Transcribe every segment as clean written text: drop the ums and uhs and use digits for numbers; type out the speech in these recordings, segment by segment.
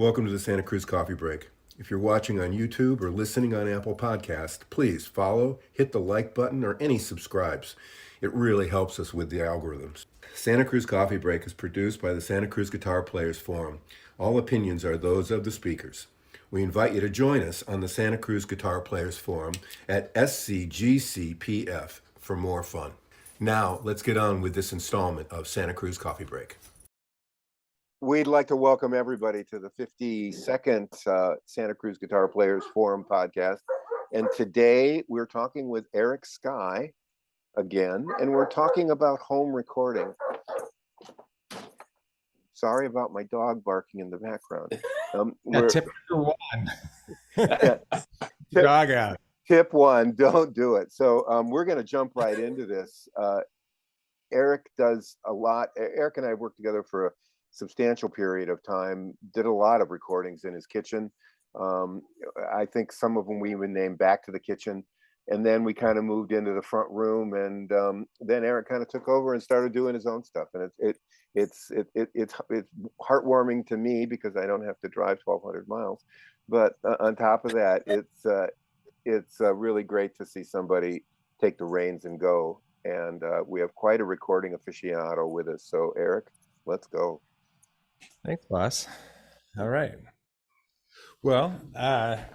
Welcome to the Santa Cruz Coffee Break. If you're watching on YouTube or listening on Apple Podcast, please follow, hit the like button, or any subscribes. It really helps us with the algorithms. Santa Cruz Coffee Break is produced by the Santa Cruz Guitar Players Forum. All opinions are those of the speakers. We invite you to join us on the Santa Cruz Guitar Players Forum at SCGCPF for more fun. Now, let's get on with this installment of Santa Cruz Coffee Break. We'd like to welcome everybody to the 52nd Santa Cruz Guitar Players Forum podcast. And today we're talking with Eric Skye again, and we're talking about home recording. Sorry about my dog barking in the background. Tip number one. Dog out. Tip one, don't do it. So we're going to jump right into this. Eric does a lot. Eric and I have worked together for a substantial period of time, did a lot of recordings in his kitchen. I think some of them we even named Back to the Kitchen. And then we kind of moved into the front room, and then Eric kind of took over and started doing his own stuff. And it's heartwarming to me because I don't have to drive 1,200 miles. But on top of that, it's really great to see somebody take the reins and go. And we have quite a recording aficionado with us. So Eric, let's go. Thanks, boss. All right. Well,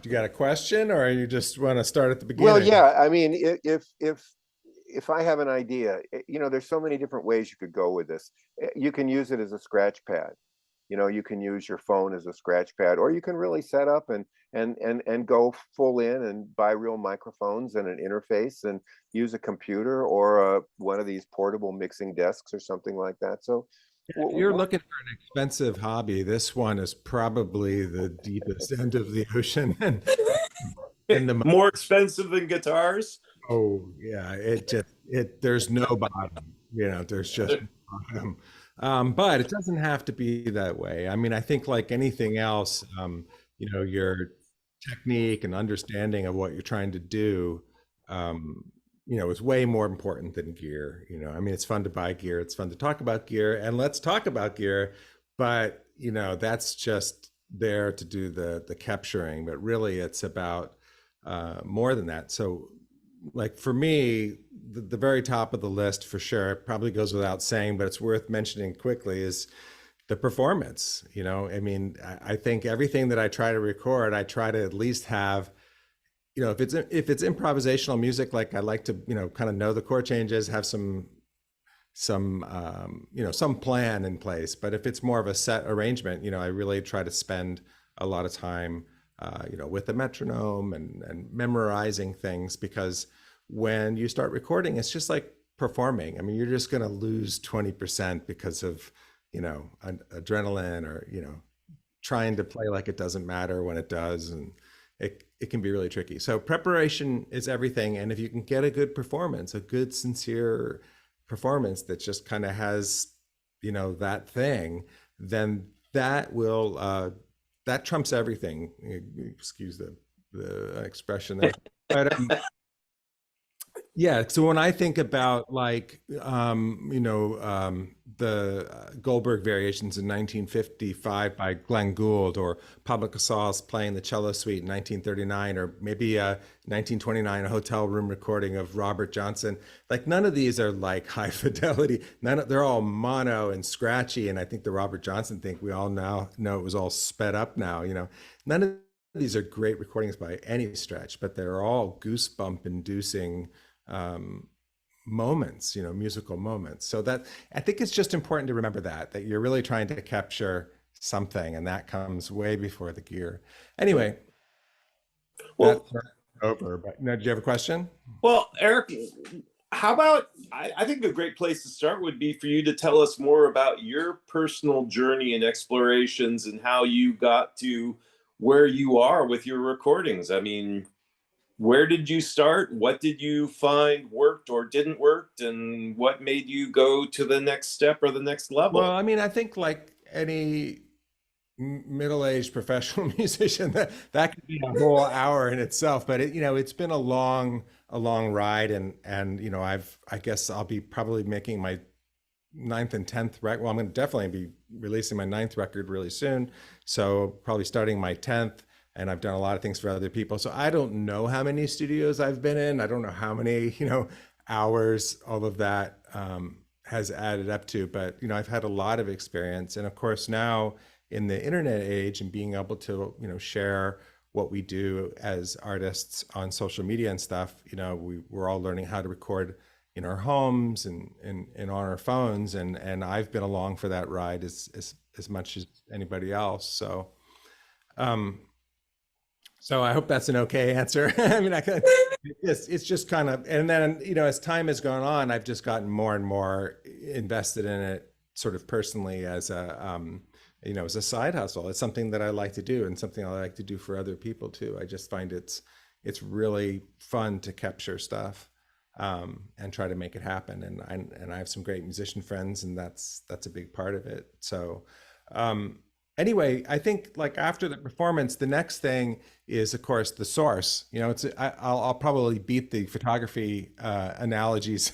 you got a question, or you just want to start at the beginning? Well, yeah. I mean, if I have an idea, there's so many different ways you could go with this. You can use it as a scratch pad. You can use your phone as a scratch pad, or you can really set up and go full in and buy real microphones and an interface and use a computer or one of these portable mixing desks or something like that. So if you're looking for an expensive hobby, this one is probably the deepest end of the ocean. and more expensive than guitars. Oh yeah, there's no bottom. There's just no bottom. But it doesn't have to be that way. I mean, I think like anything else, your technique and understanding of what you're trying to do, is way more important than gear. I mean, it's fun to buy gear, it's fun to talk about gear, and let's talk about gear, but that's just there to do the capturing. But really, it's about more than that. So, like for me, the very top of the list for sure, it probably goes without saying, but it's worth mentioning quickly, is the performance. I mean, I think everything that I try to record, I try to at least have, if it's improvisational music, like I like to, kind of know the chord changes, have some plan in place. But if it's more of a set arrangement, I really try to spend a lot of time, with the metronome and memorizing things, because when you start recording, it's just like performing. I mean, you're just going to lose 20% because of, adrenaline, or, trying to play like it doesn't matter when it does. And it can be really tricky. So preparation is everything. And if you can get a good performance, a good, sincere performance that just kind of has, that thing, then that will, that trumps everything. Excuse the expression there. But yeah, so when I think about like, the Goldberg Variations in 1955 by Glenn Gould, or Pablo Casals playing the cello suite in 1939, or maybe 1929, a hotel room recording of Robert Johnson, like none of these are like high fidelity. They're all mono and scratchy. And I think the Robert Johnson thing, we all now know it was all sped up now, none of these are great recordings by any stretch, but they're all goosebump inducing moments, musical moments. So that, I think it's just important to remember that you're really trying to capture something, and that comes way before the gear. Anyway, well, that's over. But no, did you have a question? Well, Eric, how about, I think a great place to start would be for you to tell us more about your personal journey and explorations and how you got to where you are with your recordings. I mean, where did you start? What did you find worked or didn't work? And what made you go to the next step or the next level? Well, I mean, I think like any middle-aged professional musician, that could be a whole hour in itself. But it's been a long ride, and I guess I'll be probably making my ninth and 10th record. Well, I'm going to definitely be releasing my ninth record really soon. So probably starting my 10th. And I've done a lot of things for other people. So I don't know how many studios I've been in. I don't know how many, hours all of that has added up to. But, I've had a lot of experience. And of course, now in the internet age and being able to, share what we do as artists on social media and stuff, we're all learning how to record in our homes and on our phones. And I've been along for that ride as much as anybody else. So, so I hope that's an okay answer. I mean, it's just kind of, and then, as time has gone on, I've just gotten more and more invested in it sort of personally as as a side hustle. It's something that I like to do and something I like to do for other people too. I just find it's really fun to capture stuff and try to make it happen. And I have some great musician friends, and that's a big part of it. So anyway, I think like after the performance, the next thing is, of course, the source. I'll probably beat the photography analogies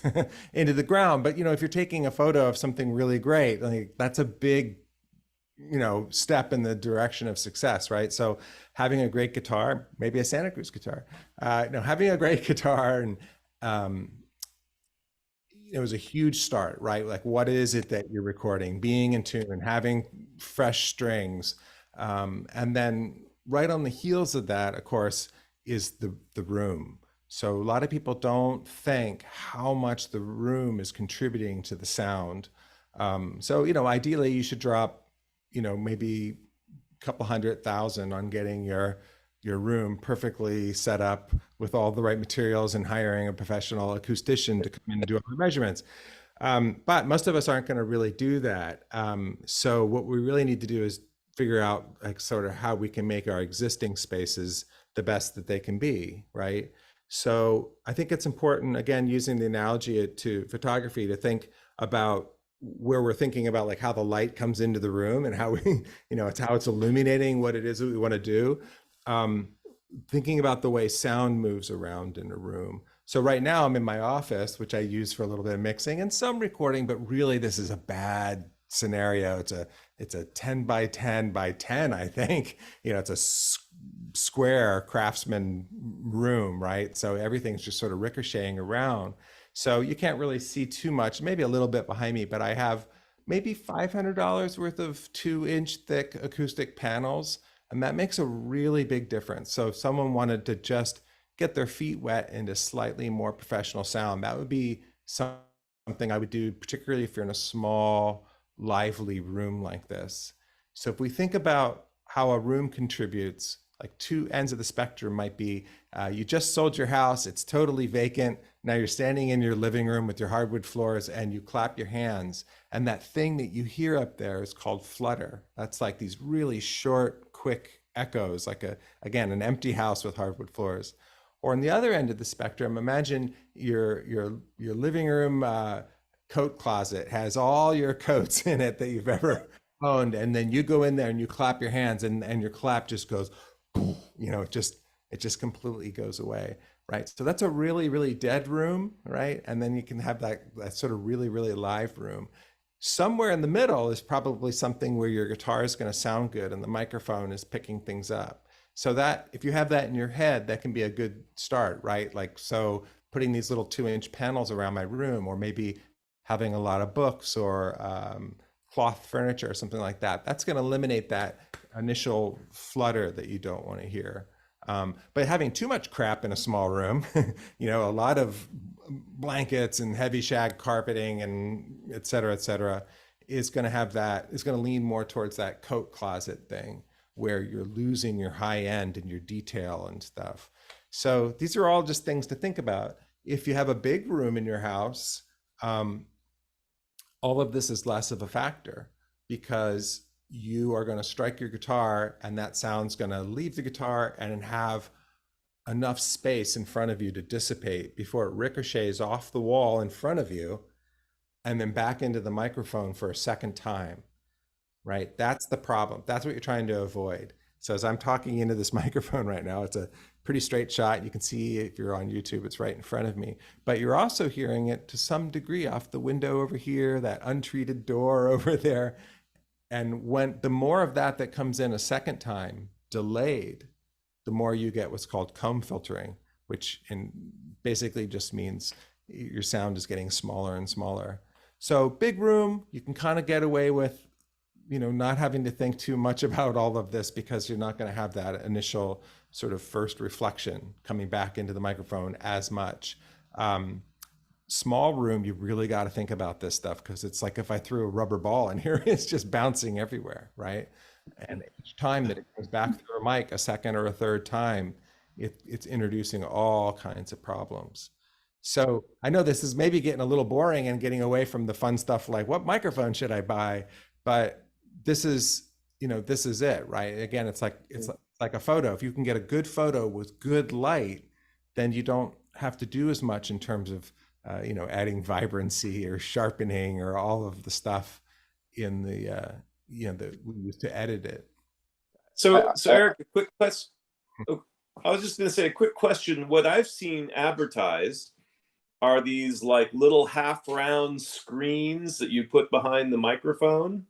into the ground, but if you're taking a photo of something really great, like that's a big step in the direction of success, right? So having a great guitar, maybe a Santa Cruz guitar, having a great guitar and it was a huge start, right? Like, what is it that you're recording? Being in tune, having fresh strings. And then right on the heels of that, of course, is the room. So a lot of people don't think how much the room is contributing to the sound. So, ideally you should drop, maybe a couple $100,000 on getting your room perfectly set up with all the right materials and hiring a professional acoustician to come in and do all the measurements. But most of us aren't going to really do that. So what we really need to do is figure out like sort of how we can make our existing spaces the best that they can be, right? So I think it's important, again, using the analogy to photography, to think about where we're thinking about like how the light comes into the room and how we, it's how it's illuminating what it is that we want to do. Thinking about the way sound moves around in a room. So right now I'm in my office, which I use for a little bit of mixing and some recording, but really this is a bad scenario. It's a 10 by 10 by 10, I think. It's a square craftsman room, right? So everything's just sort of ricocheting around. So you can't really see too much, maybe a little bit behind me, but I have maybe $500 worth of 2-inch thick acoustic panels. And that makes a really big difference. So if someone wanted to just get their feet wet into slightly more professional sound, that would be something I would do, particularly if you're in a small, lively room like this. So if we think about how a room contributes, like two ends of the spectrum might be, you just sold your house, it's totally vacant. Now you're standing in your living room with your hardwood floors and you clap your hands. And that thing that you hear up there is called flutter. That's like these really short, quick echoes, like again, an empty house with hardwood floors. Or on the other end of the spectrum, imagine your living room coat closet has all your coats in it that you've ever owned. And then you go in there and you clap your hands and your clap just goes, it just completely goes away, right? So that's a really, really dead room, right? And then you can have that sort of really, really live room. Somewhere in the middle is probably something where your guitar is going to sound good and the microphone is picking things up. So that if you have that in your head, that can be a good start, right? Like, so putting these little 2-inch panels around my room, or maybe having a lot of books or cloth furniture or something like that, that's going to eliminate that initial flutter that you don't want to hear. But having too much crap in a small room, a lot of blankets and heavy shag carpeting and et cetera, is going to have that, is going to lean more towards that coat closet thing where you're losing your high end and your detail and stuff. So these are all just things to think about. If you have a big room in your house, all of this is less of a factor because you are going to strike your guitar and that sound's going to leave the guitar and have enough space in front of you to dissipate before it ricochets off the wall in front of you and then back into the microphone for a second time, right? That's the problem. That's what you're trying to avoid. So as I'm talking into this microphone right now, it's a pretty straight shot. You can see if you're on YouTube, it's right in front of me. But you're also hearing it to some degree off the window over here, that untreated door over there. And when the more of that that comes in a second time, delayed, the more you get what's called comb filtering, which basically just means your sound is getting smaller and smaller. So big room, you can kind of get away with, not having to think too much about all of this because you're not going to have that initial sort of first reflection coming back into the microphone as much. Small room, you really got to think about this stuff because it's like if I threw a rubber ball in here, it's just bouncing everywhere, right? And each time that it comes back through a mic, a second or a third time, it's introducing all kinds of problems. So I know this is maybe getting a little boring and getting away from the fun stuff like what microphone should I buy? But this is it, right? Again, it's like a photo. If you can get a good photo with good light, then you don't have to do as much in terms of adding vibrancy or sharpening or all of the stuff in the that we use to edit it. So Eric, a quick question. I was just going to say a quick question. What I've seen advertised are these like little half round screens that you put behind the microphone.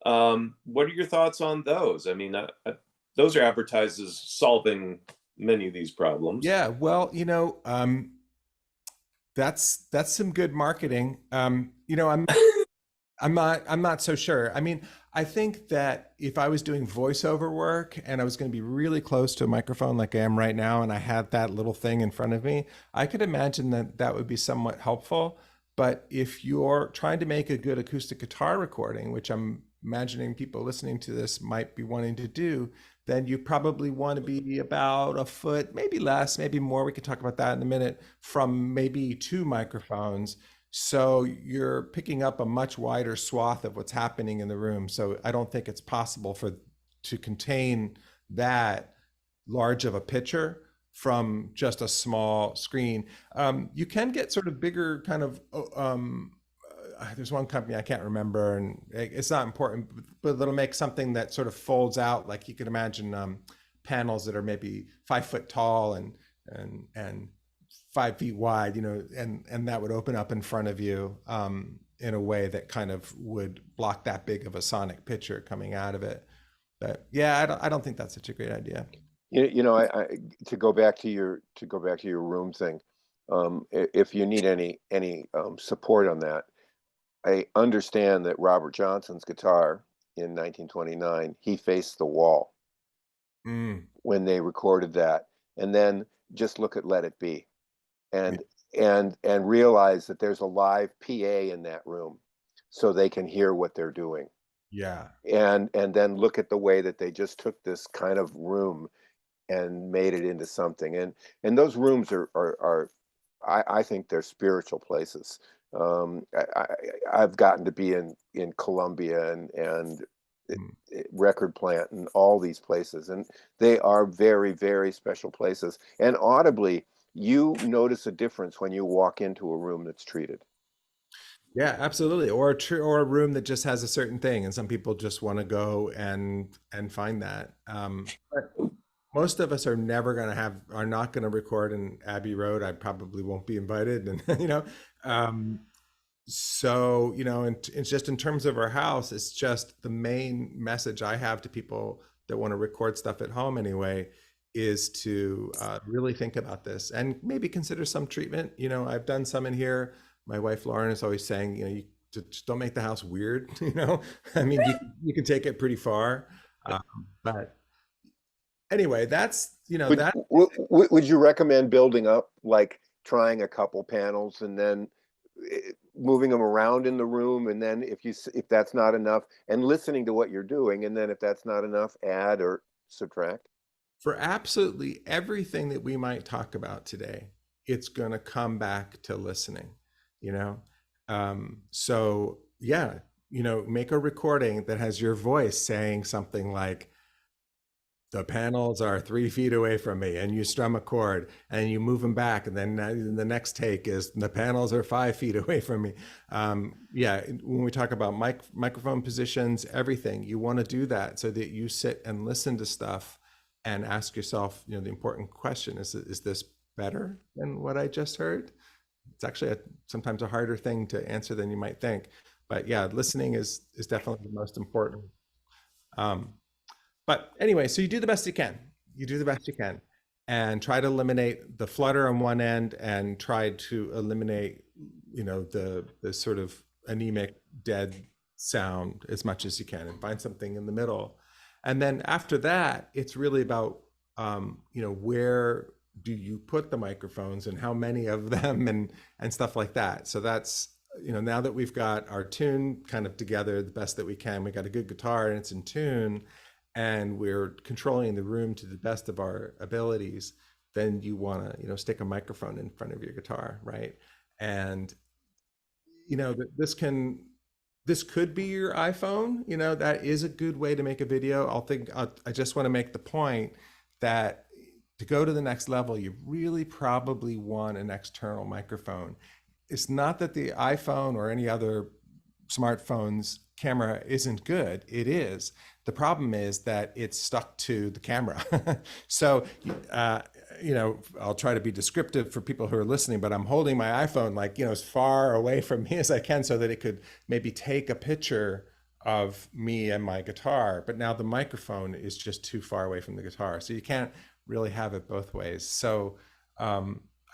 What are your thoughts on those? I mean, those are advertised as solving many of these problems. Yeah, well, that's some good marketing. I'm not so sure. I mean, I think that if I was doing voiceover work and I was going to be really close to a microphone like I am right now, and I had that little thing in front of me, I could imagine that would be somewhat helpful. But if you're trying to make a good acoustic guitar recording, which I'm imagining people listening to this might be wanting to do, then you probably want to be about a foot, maybe less, maybe more. We can talk about that in a minute, from maybe 2 microphones. So you're picking up a much wider swath of what's happening in the room. So I don't think it's possible to contain that large of a picture from just a small screen. You can get sort of bigger kind of, there's one company I can't remember, and it's not important, but it'll make something that sort of folds out. Like you could imagine panels that are maybe 5 foot tall and 5 feet wide, and that would open up in front of you in a way that kind of would block that big of a sonic picture coming out of it. But yeah, I don't think that's such a great idea. To go back to your room thing, if you need any support on that, I understand that Robert Johnson's guitar in 1929, he faced the wall when they recorded that, and then just look at Let It Be, and realize that there's a live PA in that room, so they can hear what they're doing. Yeah, and then look at the way that they just took this kind of room and made it into something, and those rooms are I think they're spiritual places. I've gotten to be in Columbia and Record Plant and all these places, and they are very, very special places. And audibly, you notice a difference when you walk into a room that's treated. Yeah, absolutely. Or a room that just has a certain thing, and some people just want to go and find that. But most of us are not going to record in Abbey Road. I probably won't be invited, and so it's just in terms of our house, it's just the main message I have to people that want to record stuff at home anyway is to really think about this and maybe consider some treatment. I've done some in here. My wife Lauren is always saying, you just don't make the house weird. I mean, you can take it pretty far, but anyway, that's would you recommend building up, like trying a couple panels and then moving them around in the room, and then if that's not enough, and listening to what you're doing, and then if that's not enough, add or subtract? For absolutely everything that we might talk about today, it's going to come back to listening. So yeah, make a recording that has your voice saying something like, the panels are 3 feet away from me, and you strum a chord and you move them back, and then the next take is the panels are 5 feet away from me. Yeah, when we talk about microphone positions, everything, you want to do that so that you sit and listen to stuff and ask yourself, the important question is this better than what I just heard? It's actually sometimes a harder thing to answer than you might think. But yeah, listening is definitely the most important. But anyway, so you do the best you can. You do the best you can, and try to eliminate the flutter on one end, and try to eliminate, the sort of anemic, dead sound as much as you can, and find something in the middle. And then after that, it's really about, where do you put the microphones and how many of them, and stuff like that. So that's, now that we've got our tune kind of together the best that we can, we got a good guitar and it's in tune, and we're controlling the room to the best of our abilities, then you want to, stick a microphone in front of your guitar, right? And, this could be your iPhone, that is a good way to make a video. I just want to make the point that to go to the next level, you really probably want an external microphone. It's not that the iPhone or any other smartphone's camera isn't good. It is. The problem is that it's stuck to the camera. So, I'll try to be descriptive for people who are listening, but I'm holding my iPhone as far away from me as I can so that it could maybe take a picture of me and my guitar. But now the microphone is just too far away from the guitar. So you can't really have it both ways. So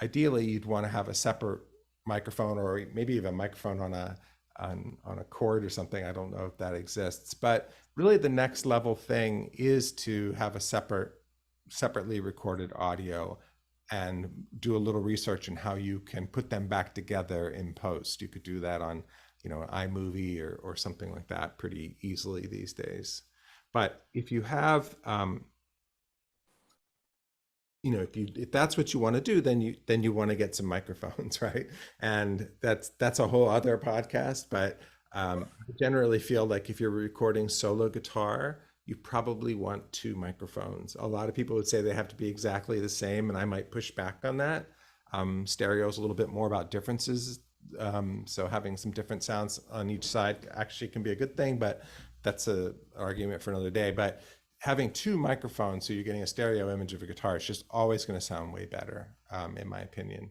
ideally, you'd want to have a separate microphone, or maybe even a microphone on a cord or something. I don't know if that exists, but really the next level thing is to have a separately recorded audio, and do a little research on how you can put them back together in post. You could do that on, iMovie or something like that pretty easily these days. But if you have, if that's what you want to do, then you want to get some microphones, right? And that's a whole other podcast. But I generally feel like if you're recording solo guitar, you probably want 2 microphones. A lot of people would say they have to be exactly the same, and I might push back on that. Stereo is a little bit more about differences. So having some different sounds on each side actually can be a good thing, but that's an argument for another day. But having 2 microphones, so you're getting a stereo image of a guitar, it's just always going to sound way better, in my opinion,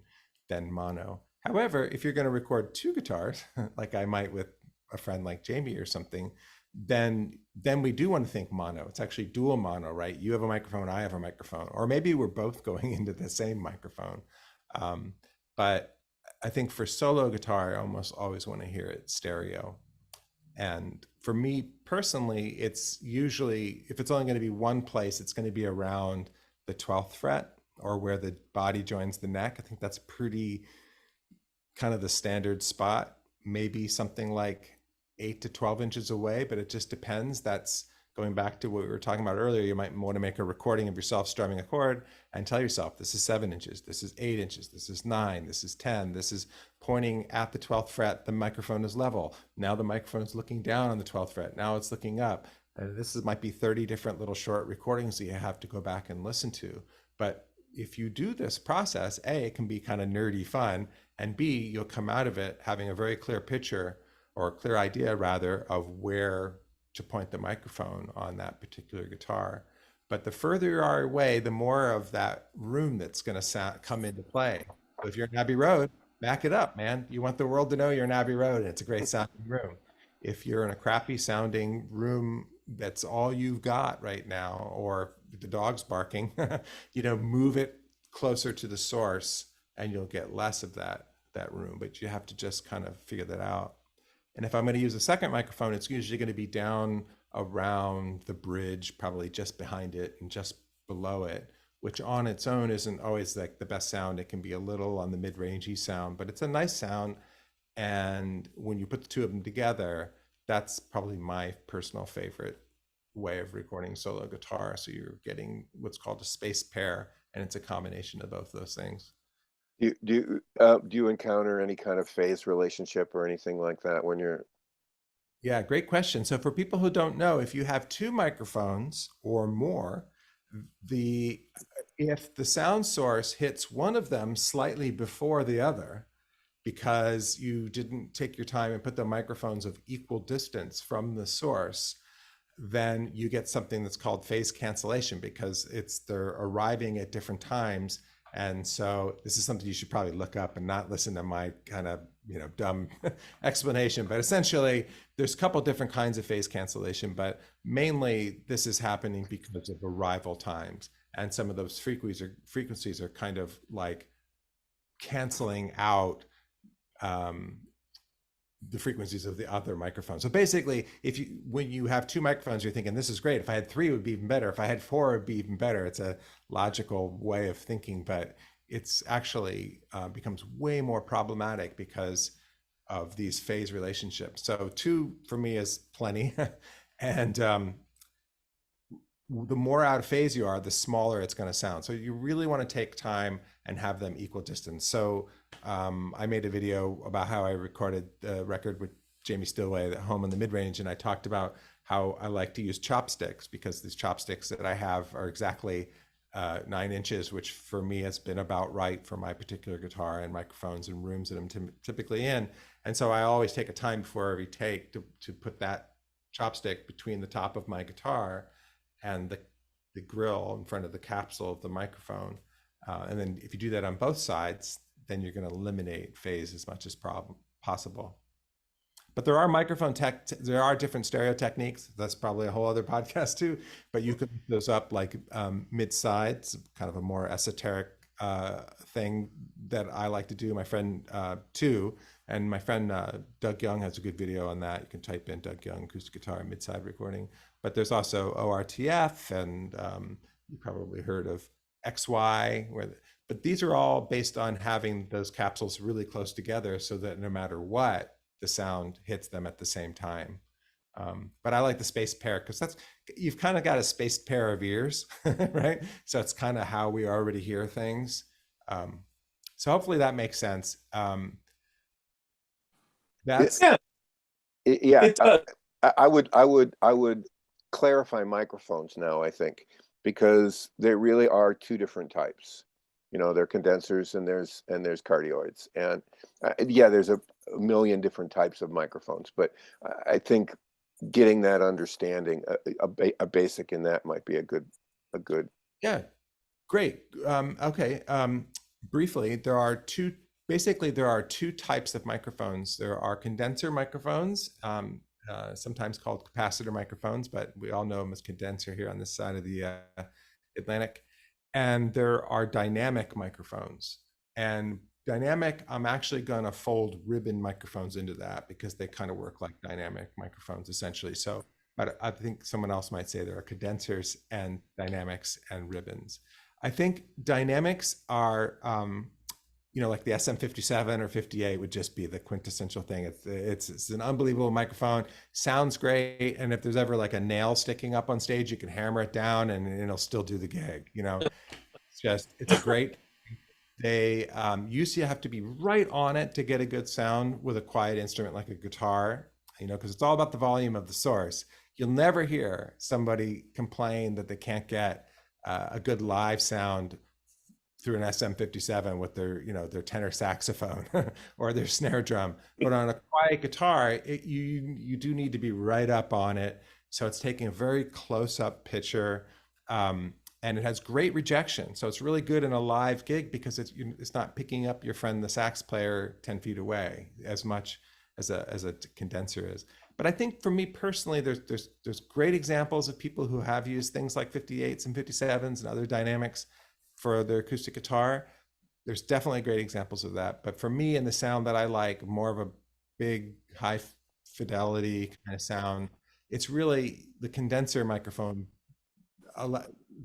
than mono. However, if you're going to record 2 guitars, like I might with a friend like Jamie or something, then we do want to think mono. It's actually dual mono, right? You have a microphone, I have a microphone, or maybe we're both going into the same microphone. But I think for solo guitar, I almost always want to hear it stereo. And for me personally, it's usually, if it's only going to be one place, it's going to be around the 12th fret, or where the body joins the neck. I think that's pretty kind of the standard spot. Maybe something like 8 to 12 inches away, but it just depends. That's going back to what we were talking about earlier. You might want to make a recording of yourself strumming a chord and tell yourself, this is 7 inches, this is 8 inches, this is 9, this is 10, this is pointing at the 12th fret, the microphone is level. Now the microphone is looking down on the 12th fret, now it's looking up. And might be 30 different little short recordings that you have to go back and listen to. But if you do this process, A, it can be kind of nerdy fun, and B, you'll come out of it having a very clear picture, or a clear idea rather, of where to point the microphone on that particular guitar. But the further you are away, the more of that room that's going to come into play. So if you're in Abbey Road, back it up, man. You want the world to know you're in Abbey Road, and it's a great sounding room. If you're in a crappy sounding room, that's all you've got right now, or the dog's barking, move it closer to the source, and you'll get less of that room. But you have to just kind of figure that out. And if I'm going to use a second microphone, it's usually going to be down around the bridge, probably just behind it and just below it, which on its own isn't always like the best sound. It can be a little on the mid-rangey sound, but it's a nice sound. And when you put the 2 of them together, that's probably my personal favorite way of recording solo guitar. So you're getting what's called a space pair, and it's a combination of both those things. Do you encounter any kind of phase relationship or anything like that when you're? Yeah, great question. So for people who don't know, if you have 2 microphones or more, If the sound source hits one of them slightly before the other, because you didn't take your time and put the microphones of equal distance from the source, then you get something that's called phase cancellation, because they're arriving at different times. And so this is something you should probably look up and not listen to my kind of, dumb explanation. But essentially, there's a couple different kinds of phase cancellation, but mainly this is happening because of arrival times. And some of those frequencies are kind of like canceling out the frequencies of the other microphones. So basically, when you have two microphones, you're thinking, this is great. If I had three, it would be even better. If I had four, it would be even better. It's a logical way of thinking, but it's actually becomes way more problematic because of these phase relationships. So two for me is plenty. And the more out of phase you are, the smaller it's going to sound. So you really want to take time and have them equal distance. So I made a video about how I recorded the record with Jamie Stillway at home in the mid-range, and I talked about how I like to use chopsticks, because these chopsticks that I have are exactly 9 inches, which for me has been about right for my particular guitar and microphones and rooms that I'm typically in. And so I always take a time before every take to put that chopstick between the top of my guitar and the grill in front of the capsule of the microphone. And then if you do that on both sides, then you're going to eliminate phase as much as possible. But there are there are different stereo techniques. That's probably a whole other podcast too. But you could look those up, like mid-sides, kind of a more esoteric thing that I like to do. My friend too, and my friend Doug Young has a good video on that. You can type in Doug Young acoustic guitar mid-side recording. But there's also ORTF, and you probably heard of XY, but these are all based on having those capsules really close together so that no matter what, the sound hits them at the same time. But I like the spaced pair, because you've kind of got a spaced pair of ears, right? So it's kind of how we already hear things. So hopefully that makes sense. That's Yeah, Yeah, it does. I would clarify microphones now, I think, because there really are two different types. There are condensers and there's cardioids, and yeah, there's a million different types of microphones. But I think getting that understanding, a basic in that might be a good. Yeah, great. Okay. Briefly, there are two types of microphones. There are condenser microphones, sometimes called capacitor microphones, but we all know them as condenser here on this side of the Atlantic. And there are dynamic microphones. And dynamic, I'm actually going to fold ribbon microphones into that, because they kind of work like dynamic microphones essentially. So, but I think someone else might say there are condensers and dynamics and ribbons. I think dynamics are, like the SM57 or 58 would just be the quintessential thing. It's an unbelievable microphone, sounds great, and if there's ever like a nail sticking up on stage, you can hammer it down and it'll still do the gig. It's a great. They usually have to be right on it to get a good sound with a quiet instrument like a guitar, because it's all about the volume of the source. You'll never hear somebody complain that they can't get a good live sound through an SM57 with their tenor saxophone or their snare drum. But on a quiet guitar, you do need to be right up on it. So it's taking a very close-up picture, and it has great rejection. So it's really good in a live gig, because it's not picking up your friend the sax player 10 feet away as much as a condenser is. But I think for me personally, there's great examples of people who have used things like 58s and 57s and other dynamics for their acoustic guitar. There's definitely great examples of that. But for me, and the sound that I like, more of a big, high fidelity kind of sound, it's really the condenser microphone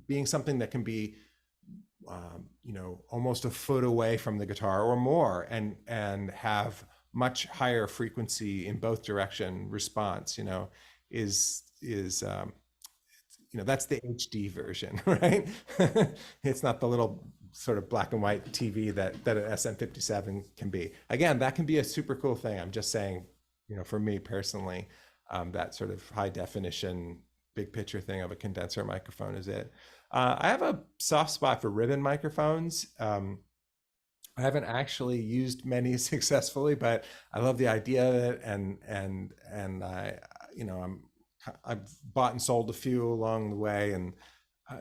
being something that can be, almost a foot away from the guitar or more, and have much higher frequency in both direction response, that's the HD version, right? It's not the little sort of black and white TV that an SM57 can be. Again, that can be a super cool thing. I'm just saying, for me personally, that sort of high definition big picture thing of a condenser microphone is it. I have a soft spot for ribbon microphones. I haven't actually used many successfully, but I love the idea of it, and I, I've bought and sold a few along the way, and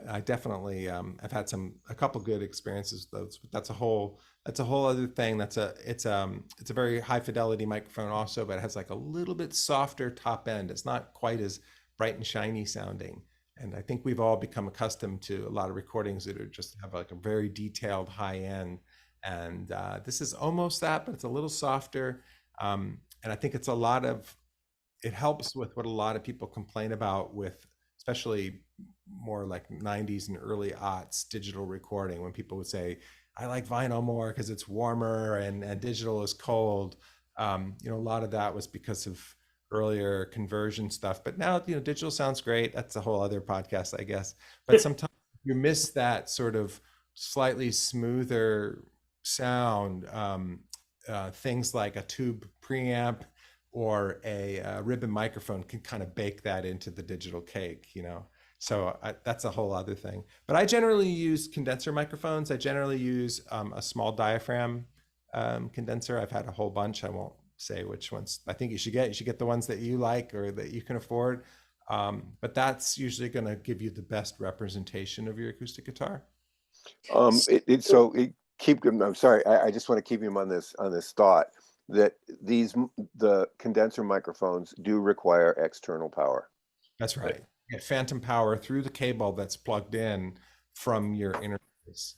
I definitely I've had a couple good experiences with those. But that's a whole other thing. It's a very high fidelity microphone also, but it has like a little bit softer top end. It's not quite as bright and shiny sounding. And I think we've all become accustomed to a lot of recordings that are just have like a very detailed high end. And this is almost that, but it's a little softer. And I think it helps with what a lot of people complain about with, especially more like 90s and early aughts digital recording, when people would say, I like vinyl more because it's warmer and digital is cold. A lot of that was because of earlier conversion stuff. But now, digital sounds great. That's a whole other podcast, I guess. But sometimes you miss that sort of slightly smoother sound, things like a tube preamp or a ribbon microphone can kind of bake that into the digital cake, so that's a whole other thing. But I generally use condenser microphones. I generally use a small diaphragm condenser. I've had a whole bunch. I won't say which ones I think you should get the ones that you like or that you can afford, but that's usually going to give you the best representation of your acoustic guitar. I'm sorry. I just want to keep him on this thought that the condenser microphones do require external power. That's right. You get phantom power through the cable that's plugged in from your interface.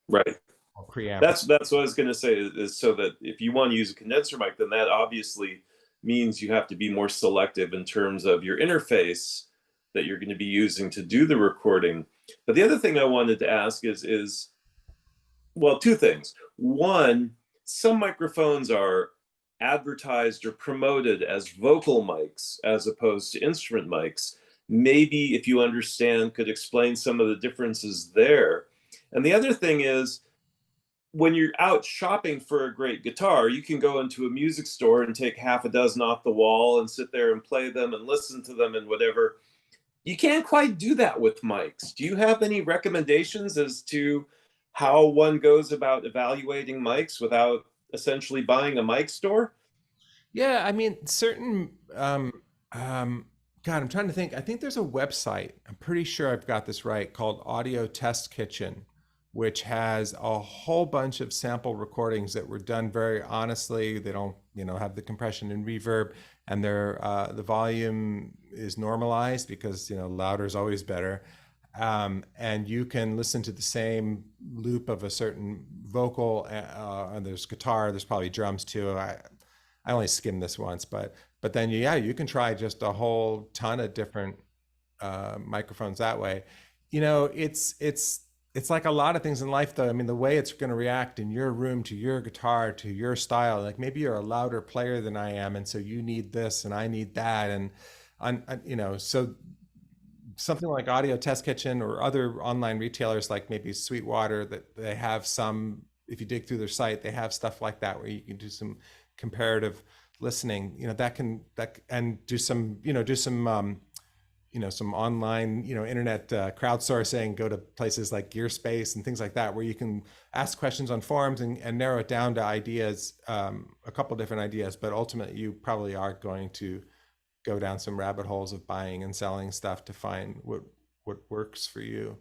Right. Or preamp. That's what I was going to say, is so that if you want to use a condenser mic, then that obviously means you have to be more selective in terms of your interface that you're going to be using to do the recording. But the other thing I wanted to ask is well, two things. One, some microphones are advertised or promoted as vocal mics as opposed to instrument mics. Maybe, if you understand, could explain some of the differences there. And the other thing is, when you're out shopping for a great guitar, you can go into a music store and take half a dozen off the wall and sit there and play them and listen to them and whatever. You can't quite do that with mics. Do you have any recommendations as to how one goes about evaluating mics without essentially buying a mic store? Yeah, I mean, certain, God, I'm trying to think. I think there's a website, I'm pretty sure I've got this right, called Audio Test Kitchen, which has a whole bunch of sample recordings that were done very honestly. They don't, have the compression and reverb, and the volume is normalized because, louder is always better. And you can listen to the same loop of a certain vocal, and there's guitar, there's probably drums too. I only skimmed this once, but then you can try just a whole ton of different microphones that way. It's like a lot of things in life, though. I mean, the way it's going to react in your room to your guitar, to your style. Like maybe you're a louder player than I am, and so you need this and I need that, so something like Audio Test Kitchen or other online retailers like maybe Sweetwater, that they have some, if you dig through their site, they have stuff like that where you can do some comparative listening, and do some online, internet crowdsourcing, go to places like Gearspace and things like that, where you can ask questions on forums and narrow it down to ideas, a couple different ideas, but ultimately you probably are going to go down some rabbit holes of buying and selling stuff to find what works for you.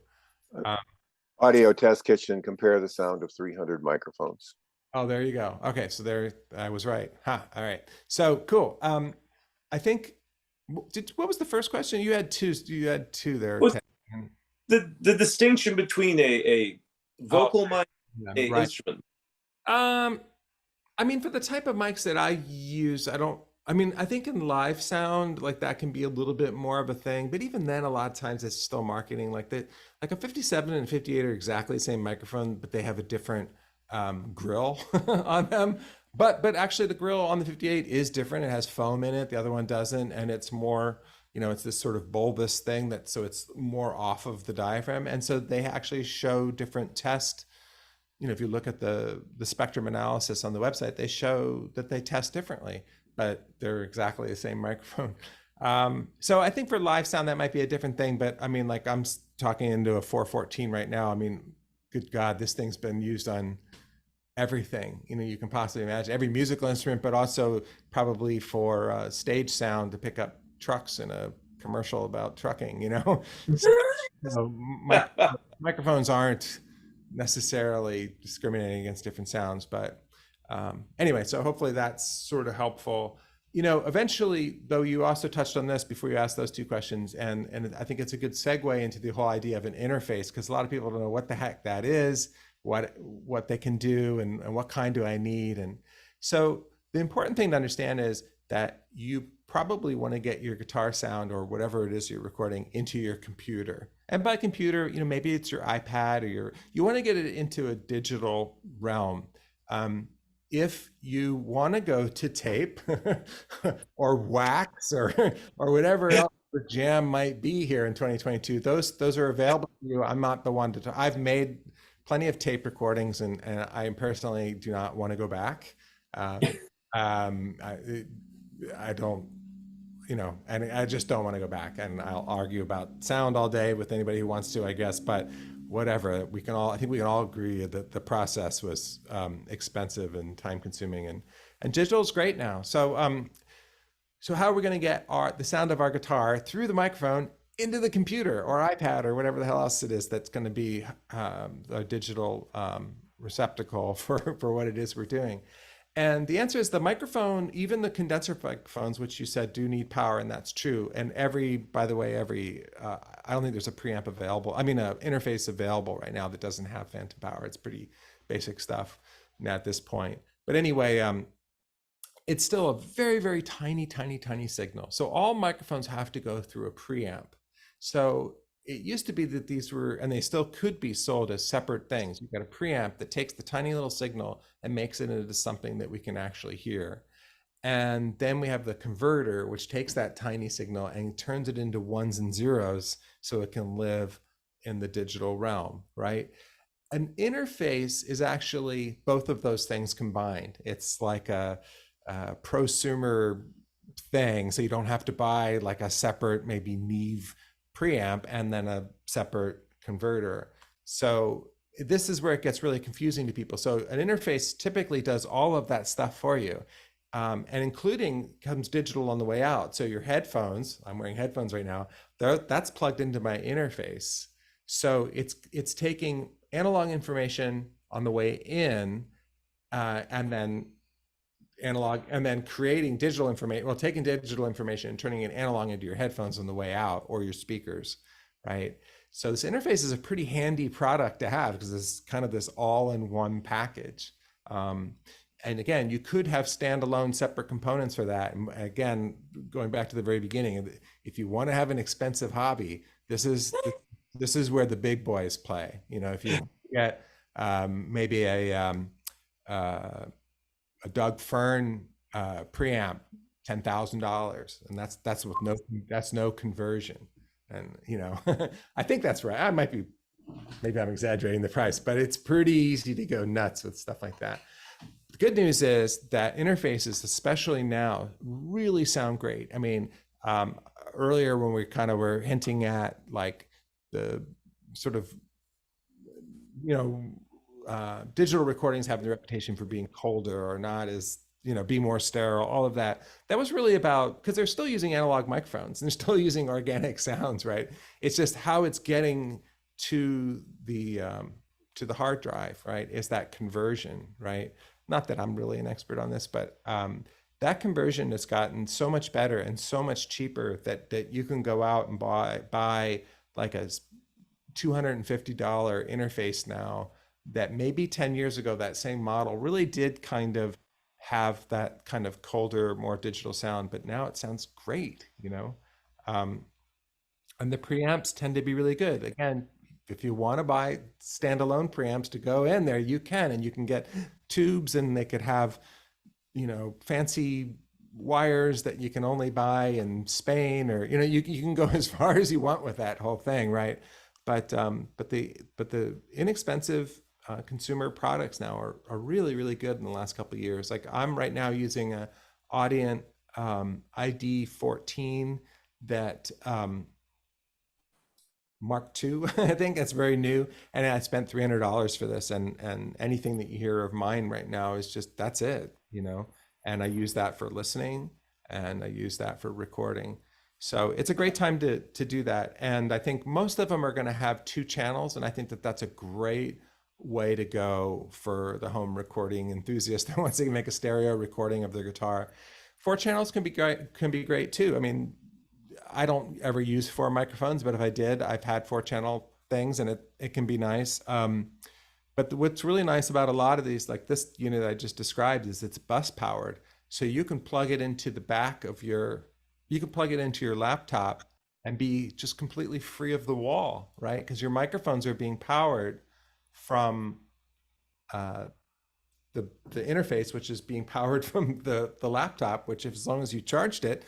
Audio Test Kitchen, compare the sound of 300 microphones. Oh, there you go. Okay, so there I was right. All right. So cool. I think what was the first question? You had two there. Well, the distinction between a vocal mic and an instrument. I mean, for the type of mics that I use, I think in live sound, like that can be a little bit more of a thing, but even then, a lot of times it's still marketing like that. Like a 57 and 58 are exactly the same microphone, but they have a different grill on them. But actually, the grill on the 58 is different. It has foam in it. The other one doesn't, and it's more, it's this sort of bulbous thing so it's more off of the diaphragm, and so they actually show different test. If you look at the spectrum analysis on the website, they show that they test differently, but they're exactly the same microphone. So I think for live sound, that might be a different thing. But I mean, like I'm talking into a 414 right now. I mean, good God, this thing's been used on everything, you know, you can possibly imagine, every musical instrument, but also probably for stage sound to pick up trucks in a commercial about trucking, you know. So microphones aren't necessarily discriminating against different sounds, but anyway, so hopefully that's sort of helpful. You know, eventually, though, you also touched on this before you asked those two questions, and I think it's a good segue into the whole idea of an interface, because a lot of people don't know what the heck that is, what they can do, and what kind do I need. And so the important thing to understand is that you probably want to get your guitar sound or whatever it is you're recording into your computer. And by computer, you know, maybe it's your iPad, or you want to get it into a digital realm. If you want to go to tape or wax or whatever else the jam might be here in 2022, those are available to you. I'm not the one to. I've made plenty of tape recordings, and I personally do not want to go back. I don't, you know, and I just don't want to go back. And I'll argue about sound all day with anybody who wants to, I guess. But whatever, I think we can all agree that the process was expensive and time consuming, and digital is great now. So so how are we going to get the sound of our guitar through the microphone into the computer or iPad or whatever the hell else it is that's going to be a digital receptacle for what it is we're doing? And the answer is the microphone, even the condenser microphones, which you said do need power, and that's true. And by the way, I don't think there's a preamp available. I mean, an interface available right now that doesn't have phantom power. It's pretty basic stuff at this point. But anyway, it's still a very, very tiny, tiny, tiny signal. So all microphones have to go through a preamp. So it used to be that these were, and they still could be, sold as separate things. You've got a preamp that takes the tiny little signal and makes it into something that we can actually hear. And then we have the converter, which takes that tiny signal and turns it into ones and zeros so it can live in the digital realm, right? An interface is actually both of those things combined. It's like a prosumer thing, so you don't have to buy like a separate, maybe Neve preamp and then a separate converter. So this is where it gets really confusing to people. So an interface typically does all of that stuff for you, and including comes digital on the way out. So your headphones, I'm wearing headphones right now, that's plugged into my interface. So it's taking analog information on the way in, and then analog, and then creating digital information, well, taking digital information and turning it analog into your headphones on the way out, or your speakers, right? So this interface is a pretty handy product to have, because it's kind of this all-in-one package. And again, you could have standalone separate components for that. And again, going back to the very beginning, if you want to have an expensive hobby, this is where the big boys play. You know, if you get maybe a Doug Fern preamp, $10,000, and that's with no conversion. And you know, I think that's right. Maybe I'm exaggerating the price, but it's pretty easy to go nuts with stuff like that. The good news is that interfaces, especially now, really sound great. I mean, earlier when we kind of were hinting at like the sort of, you know, digital recordings have the reputation for being colder or not as, you know, be more sterile, all of that. That was really about, because they're still using analog microphones and they're still using organic sounds, right? It's just how it's getting to the hard drive, right? Is that conversion, right? Not that I'm really an expert on this, but that conversion has gotten so much better and so much cheaper that you can go out and buy like a $250 interface now, that maybe 10 years ago, that same model really did kind of have that kind of colder, more digital sound, but now it sounds great, you know? And the preamps tend to be really good. Again, if you want to buy standalone preamps to go in there, you can, and you can get tubes, and they could have, you know, fancy wires that you can only buy in Spain, or, you know, you can go as far as you want with that whole thing, right? But the inexpensive consumer products now are really, really good in the last couple of years. Like I'm right now using a Audient ID 14 that Mark II. I think it's very new, and I spent $300 for this, and anything that you hear of mine right now is just that's it, you know. And I use that for listening, and I use that for recording. So it's a great time to do that. And I think most of them are going to have 2 channels, and I think that that's a great way to go for the home recording enthusiast that wants to make a stereo recording of their guitar. 4 channels can be great too. I mean, I don't ever use 4 microphones, but if I did, I've had 4 channel things, and it can be nice. But what's really nice about a lot of these, like this unit I just described, is it's bus powered. So you can plug it into the back of you can plug it into your laptop and be just completely free of the wall, right? Because your microphones are being powered from the interface, which is being powered from the laptop, which as long as you charged it,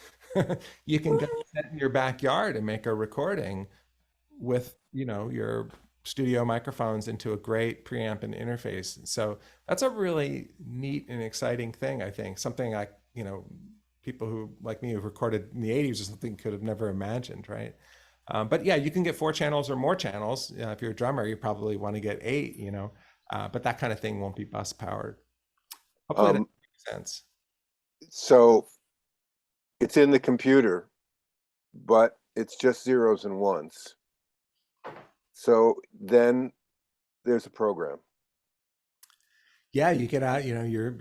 you can go sit in your backyard and make a recording with, you know, your studio microphones into a great preamp and interface. So that's a really neat and exciting thing, I think. Something I, you know, people who like me who recorded in the 80s or something could have never imagined, right? But yeah, you can get 4 channels or more channels. If you're a drummer, you probably want to get 8, you know, but that kind of thing won't be bus powered. Hopefully that makes sense. So it's in the computer, but it's just zeros and ones. So then there's a program. Yeah, you get out, you know, your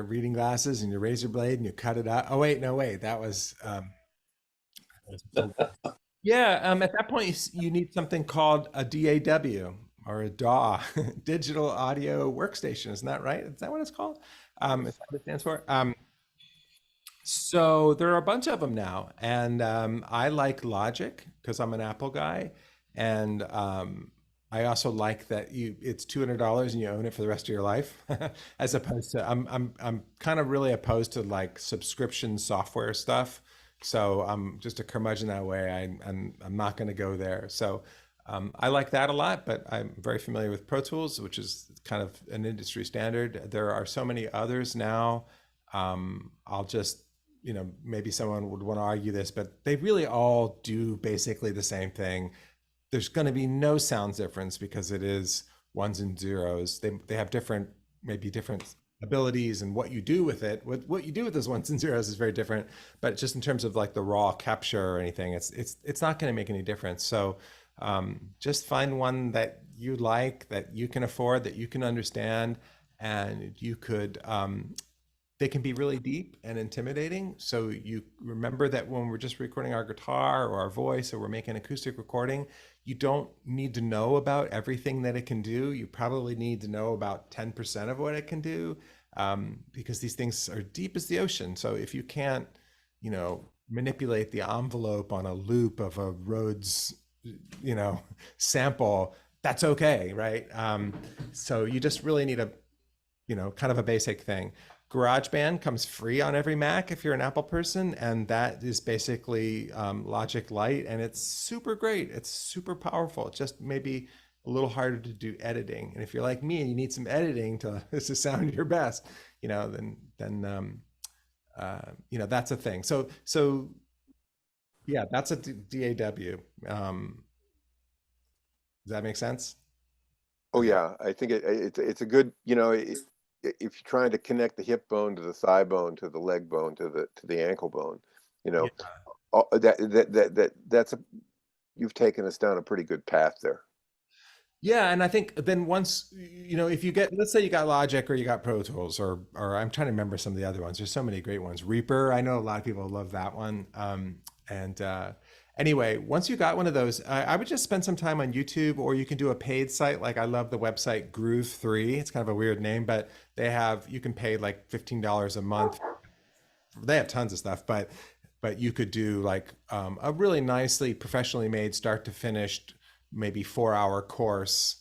reading glasses and your razor blade, and you cut it out. Oh wait, no wait, that was yeah. At that point, you need something called a DAW or a DAW, digital audio workstation. Isn't that right? Is that what it's called? Is that what it stands for? So there are a bunch of them now, and I like Logic because I'm an Apple guy, and I also like that it's $200 and you own it for the rest of your life, as opposed to I'm kind of really opposed to like subscription software stuff. So I'm just a curmudgeon that way. I'm not going to go there. So I like that a lot, but I'm very familiar with Pro Tools, which is kind of an industry standard. There are so many others now. I'll just, you know, maybe someone would want to argue this, but they really all do basically the same thing. There's going to be no sound difference because it is ones and zeros. They have different, maybe different abilities, and what you do with it, what you do with those ones and zeros is very different. But just in terms of like the raw capture or anything, it's not going to make any difference. So just find one that you like, that you can afford, that you can understand, and you could. They can be really deep and intimidating. So you remember that when we're just recording our guitar or our voice, or we're making acoustic recording, you don't need to know about everything that it can do. You probably need to know about 10% of what it can do, because these things are deep as the ocean. So if you can't, you know, manipulate the envelope on a loop of a Rhodes, you know, sample, that's okay, right? So you just really need a, you know, kind of a basic thing. GarageBand comes free on every Mac if you're an Apple person, and that is basically Logic Lite, and it's super great. It's super powerful. It's just maybe a little harder to do editing. And if you're like me and you need some editing to sound your best, you know, then you know, that's a thing. So yeah, that's a DAW. Does that make sense? Oh yeah, I think it's a good, you know, if you're trying to connect the hip bone to the thigh bone to the leg bone to the ankle bone, you know, that's you've taken us down a pretty good path there. Yeah, and I think then once, you know, if you get, let's say you got Logic or you got Pro Tools, or I'm trying to remember some of the other ones. There's so many great ones. Reaper, I know a lot of people love that one. Anyway, once you got one of those, I would just spend some time on YouTube, or you can do a paid site. Like I love the website Groove 3. It's kind of a weird name, but you can pay like $15 a month. They have tons of stuff, but you could do like a really nicely professionally made start to finish, maybe 4-hour course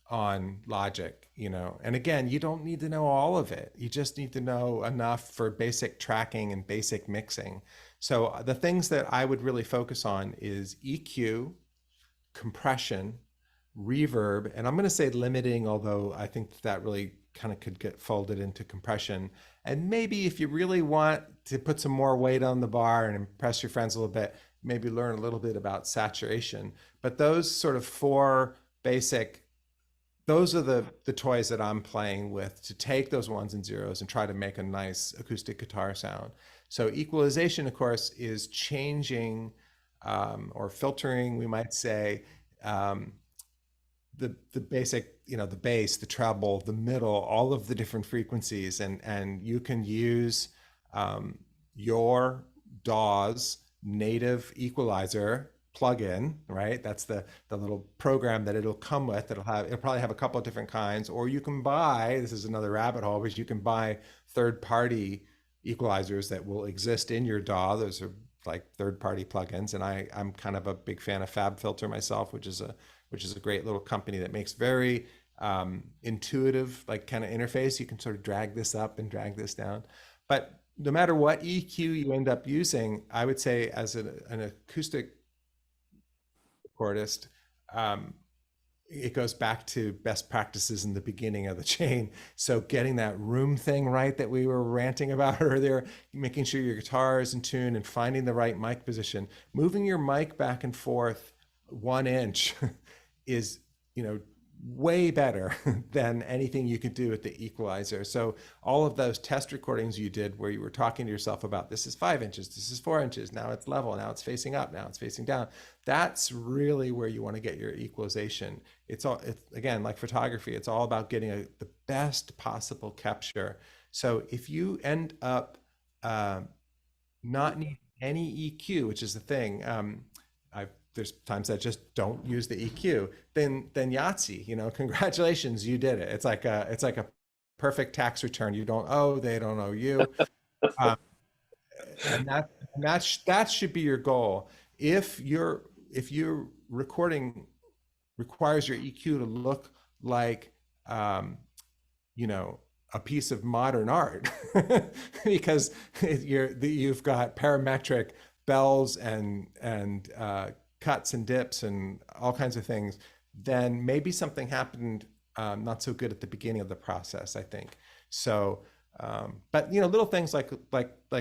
on Logic, you know. And again, you don't need to know all of it. You just need to know enough for basic tracking and basic mixing. So the things that I would really focus on is EQ, compression, reverb, and I'm going to say limiting, although I think that really kind of could get folded into compression. And maybe if you really want to put some more weight on the bar and impress your friends a little bit, maybe learn a little bit about saturation. But those sort of four basic, those are the toys that I'm playing with to take those ones and zeros and try to make a nice acoustic guitar sound. So equalization, of course, is changing or filtering, we might say, the basic, the bass, the treble, the middle, all of the different frequencies, and you can use your DAW's native equalizer plugin, right? That's the little program that it'll come with. It'll probably have a couple of different kinds, or you can buy, this is another rabbit hole, but you can buy third-party equalizers that will exist in your DAW. Those are like third-party plugins, and I'm kind of a big fan of FabFilter myself, which is a great little company that makes very intuitive, like kind of interface. You can sort of drag this up and drag this down. But no matter what EQ you end up using, I would say as an acoustic recordist, it goes back to best practices in the beginning of the chain. So getting that room thing right that we were ranting about earlier, making sure your guitar is in tune and finding the right mic position, moving your mic back and forth 1 inch is, way better than anything you could do with the equalizer. So all of those test recordings you did where you were talking to yourself about, this is 5 inches, this is 4 inches, now it's level, now it's facing up, now it's facing down. That's really where you want to get your equalization. It's again, like photography, it's all about getting the best possible capture. So if you end up not needing any EQ, which is the thing, there's times that just don't use the EQ, then Yahtzee, congratulations, you did it. It's like a perfect tax return. You don't owe, they don't owe you. And that should be your goal. If your recording requires your EQ to look like, a piece of modern art, because you've got parametric bells and cuts and dips and all kinds of things, then maybe something happened not so good at the beginning of the process, I think. So, but little things like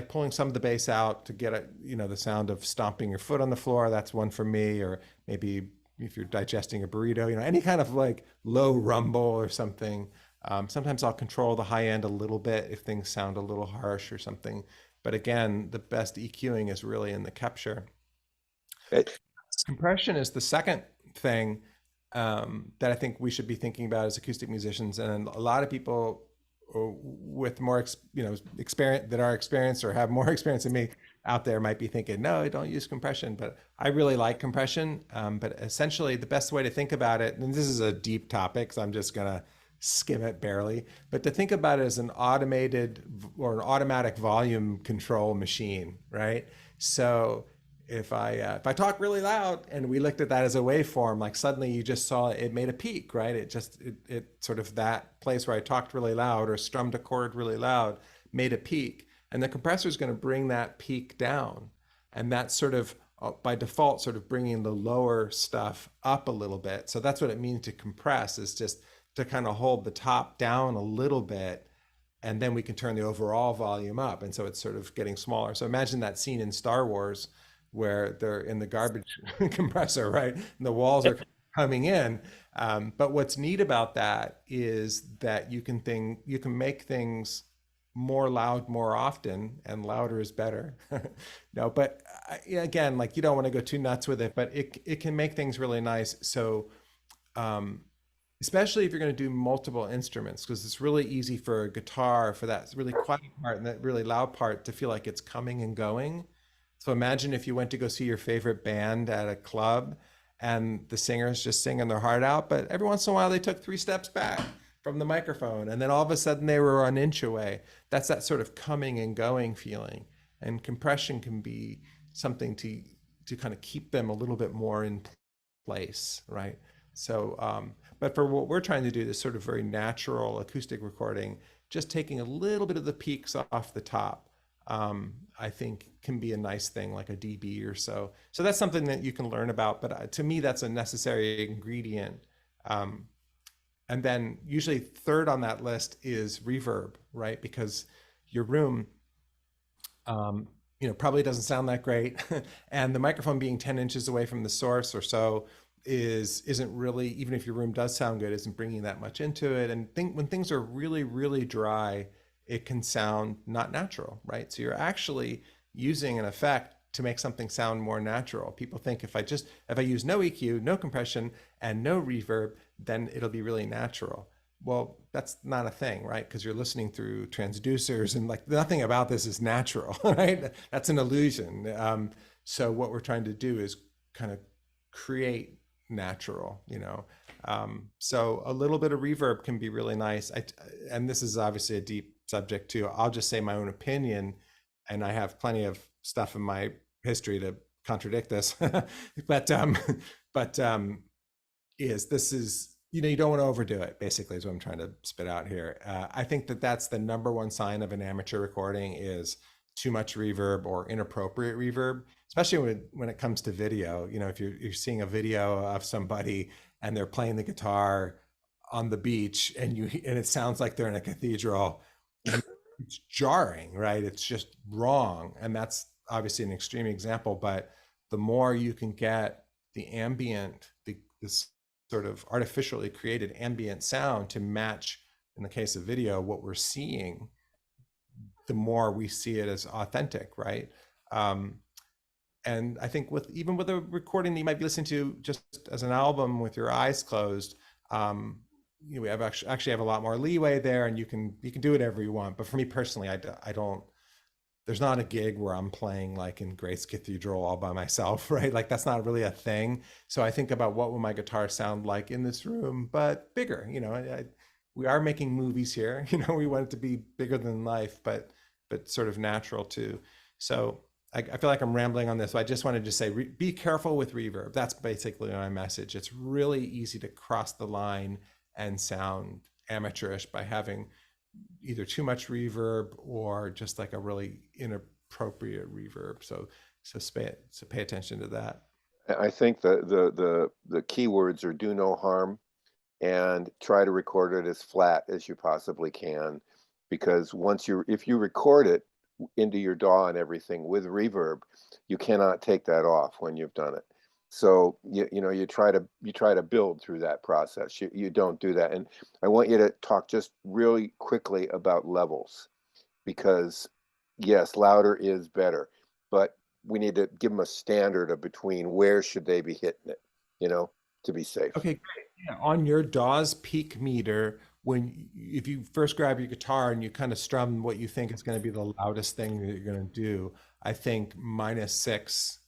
pulling some of the bass out to get the sound of stomping your foot on the floor. That's one for me. Or maybe if you're digesting a burrito, any kind of like low rumble or something. Sometimes I'll control the high end a little bit if things sound a little harsh or something. But again, the best EQing is really in the capture. Compression is the second thing that I think we should be thinking about as acoustic musicians, and a lot of people with more experience that are experienced or have more experience than me out there might be thinking, no, I don't use compression, but I really like compression. But essentially, the best way to think about it, and this is a deep topic, so I'm just gonna skim it barely, but to think about it as an automated or an automatic volume control machine, right? So if I talk really loud and we looked at that as a waveform, like suddenly you just saw it made a peak, right? It sort of that place where I talked really loud or strummed a chord really loud made a peak, and the compressor is going to bring that peak down, and that's sort of by default sort of bringing the lower stuff up a little bit. So that's what it means to compress, is just to kind of hold the top down a little bit, and then we can turn the overall volume up, and so it's sort of getting smaller. So imagine that scene in Star Wars where they're in the garbage compressor, right? And the walls are coming in. But what's neat about that is that you can make things more loud more often, and louder is better. No, but again, like you don't want to go too nuts with it, but it can make things really nice. So especially if you're going to do multiple instruments, because it's really easy for a guitar, for that really quiet part and that really loud part to feel like it's coming and going. So imagine if you went to go see your favorite band at a club and the singer's just singing their heart out, but every once in a while they took 3 steps back from the microphone, and then all of a sudden they were an inch away. That's that sort of coming and going feeling. And compression can be something to kind of keep them a little bit more in place, right? So, but for what we're trying to do, this sort of very natural acoustic recording, just taking a little bit of the peaks off the top, I think can be a nice thing, like a dB or so. So that's something that you can learn about, but to me, that's a necessary ingredient. And then usually third on that list is reverb, right? Because your room, probably doesn't sound that great. And the microphone being 10 inches away from the source or so isn't really, even if your room does sound good, isn't bringing that much into it. And when things are really, really dry, it can sound not natural, right? So you're actually using an effect to make something sound more natural. People think if I use no EQ, no compression, and no reverb, then it'll be really natural. Well, that's not a thing, right? Because you're listening through transducers, and like nothing about this is natural, right? That's an illusion. So what we're trying to do is kind of create natural, so a little bit of reverb can be really nice. And this is obviously a deep subject too. I'll just say my own opinion, and I have plenty of stuff in my history to contradict this. but this is, you don't want to overdo it, basically, is what I'm trying to spit out here. I think that's the number one sign of an amateur recording is too much reverb or inappropriate reverb, especially when it comes to video. If you're seeing a video of somebody and they're playing the guitar on the beach and it sounds like they're in a cathedral, and it's jarring, right? It's just wrong. And that's obviously an extreme example, but the more you can get the ambient, this sort of artificially created ambient sound to match, in the case of video, what we're seeing, the more we see it as authentic, right? And I think even with a recording that you might be listening to just as an album with your eyes closed, we have actually have a lot more leeway there, and you can do whatever you want. But for me personally, I don't. There's not a gig where I'm playing like in Grace Cathedral all by myself, right? Like that's not really a thing. So I think about what will my guitar sound like in this room, but bigger. We are making movies here. We want it to be bigger than life, but sort of natural too. So I feel like I'm rambling on this, but I just wanted to say, be careful with reverb. That's basically my message. It's really easy to cross the line and sound amateurish by having either too much reverb or just like a really inappropriate reverb. So pay attention to that. I think the keywords are do no harm and try to record it as flat as you possibly can, because if you record it into your DAW and everything with reverb, you cannot take that off when you've done it. So you try to build through that process. You don't do that. And I want you to talk just really quickly about levels, because yes, louder is better, but we need to give them a standard of between where should they be hitting it, to be safe. Okay, great. Yeah. On your DAW's peak meter, if you first grab your guitar and you kind of strum what you think is going to be the loudest thing that you're going to do, I think -6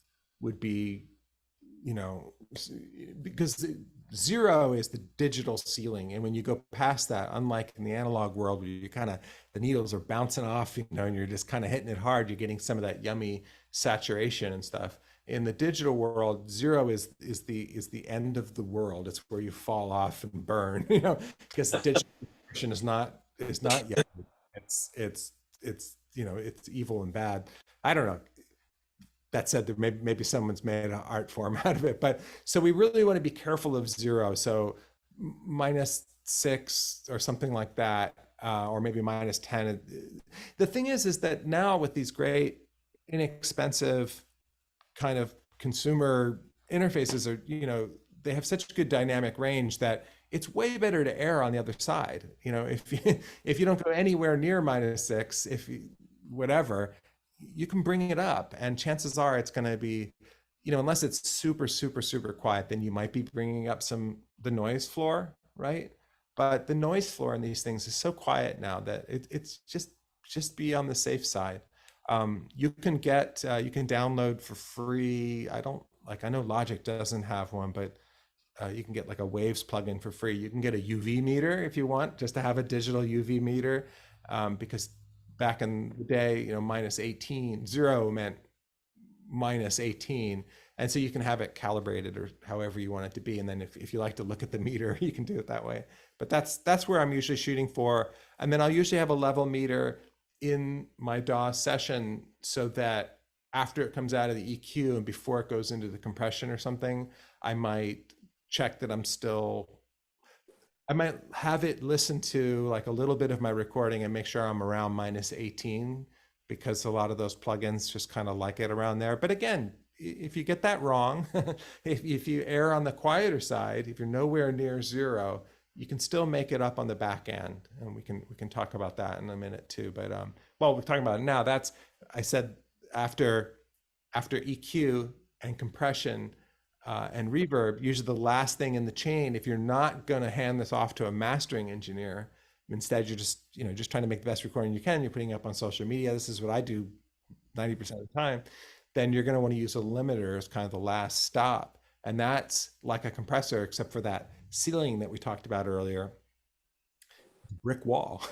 would be, because 0 is the digital ceiling, and when you go past that, unlike in the analog world where you the needles are bouncing off, and you're just kind of hitting it hard, you're getting some of that yummy saturation and stuff. In the digital world, 0 is the end of the world. It's where you fall off and burn, because the digital version is not yet. It's evil and bad. I don't know. That said, there maybe someone's made an art form out of it, but so we really want to be careful of 0. So -6 or something like that, or maybe -10. The thing is that now with these great, inexpensive kind of consumer interfaces, they have such good dynamic range that it's way better to err on the other side. If you don't go anywhere near -6, whatever, you can bring it up, and chances are it's going to be, unless it's super, super, super quiet, then you might be bringing up the noise floor, right? But the noise floor in these things is so quiet now that it's just be on the safe side. You can download for free. I know Logic doesn't have one, but you can get like a Waves plugin for free. You can get a UV meter if you want, just to have a digital UV meter, because back in the day, -18, 0 meant -18. And so you can have it calibrated or however you want it to be. And then if you like to look at the meter, you can do it that way. But that's where I'm usually shooting for. And then I'll usually have a level meter in my DAW session so that after it comes out of the EQ and before it goes into the compression or something, I might check that I might have it listen to like a little bit of my recording and make sure I'm around -18 because a lot of those plugins just kind of like it around there. But again, if you get that wrong, if you err on the quieter side, if you're nowhere near zero, you can still make it up on the back end, and we can talk about that in a minute too. But well, we're talking about it now. That's, I said, after EQ and compression and reverb, usually the last thing in the chain, if you're not going to hand this off to a mastering engineer, instead you're just just trying to make the best recording you can, you're putting it up on social media, this is what I do 90% of the time, then you're going to want to use a limiter as kind of the last stop. And that's like a compressor, except for that ceiling that we talked about earlier, brick wall.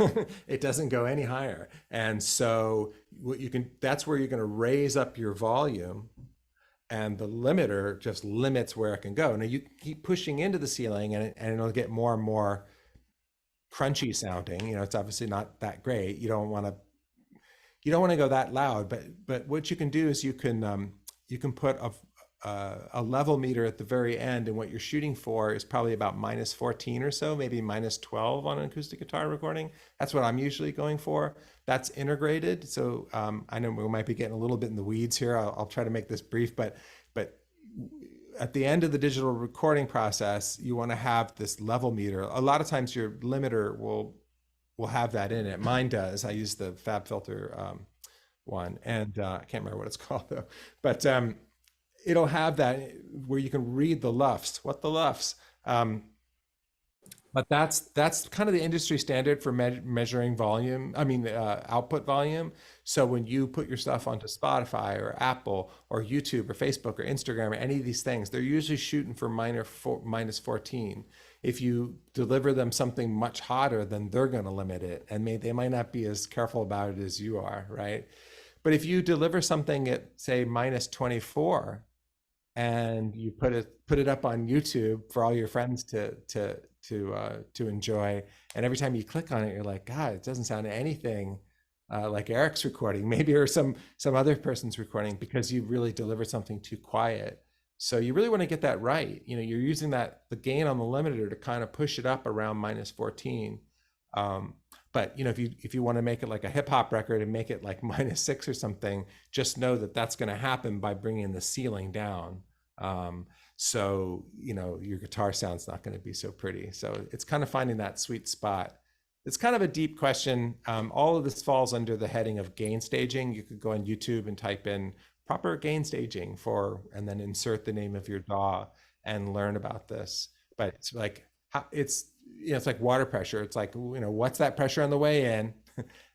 It doesn't go any higher. And so what you can, that's where you're going to raise up your volume, and the limiter just limits where it can go. Now you keep pushing into the ceiling, and it'll get more and more crunchy sounding. It's obviously not that great. You don't want to go that loud, but what you can do is you can put a level meter at the very end, and what you're shooting for is probably about -14 or so, maybe -12 on an acoustic guitar recording. That's what I'm usually going for. That's integrated. So I know we might be getting a little bit in the weeds here. I'll try to make this brief, but at the end of the digital recording process, you want to have this level meter. A lot of times your limiter will have that in it. Mine does. I use the FabFilter one, and I can't remember what it's called though, but it'll have that where you can read the LUFs, but that's kind of the industry standard for measuring volume. Output volume. So when you put your stuff onto Spotify or Apple or YouTube or Facebook or Instagram or any of these things, they're usually shooting for -14. If you deliver them something much hotter, then they're going to limit it, and they might not be as careful about it as you are, right? But if you deliver something at, say, -24, and you put it up on YouTube for all your friends to enjoy, and every time you click on it, you're like, God, it doesn't sound anything like Eric's recording, maybe, or some other person's recording, because you really delivered something too quiet. So you really want to get that right. You're using the gain on the limiter to kind of push it up around -14. But if you want to make it like a hip hop record and make it like -6 or something, just know that that's going to happen by bringing the ceiling down. So your guitar sound's not going to be so pretty. So it's kind of finding that sweet spot. It's kind of a deep question. All of this falls under the heading of gain staging. You could go on YouTube and type in proper gain staging and then insert the name of your DAW and learn about this. But it's like, it's like water pressure. It's like, what's that pressure on the way in?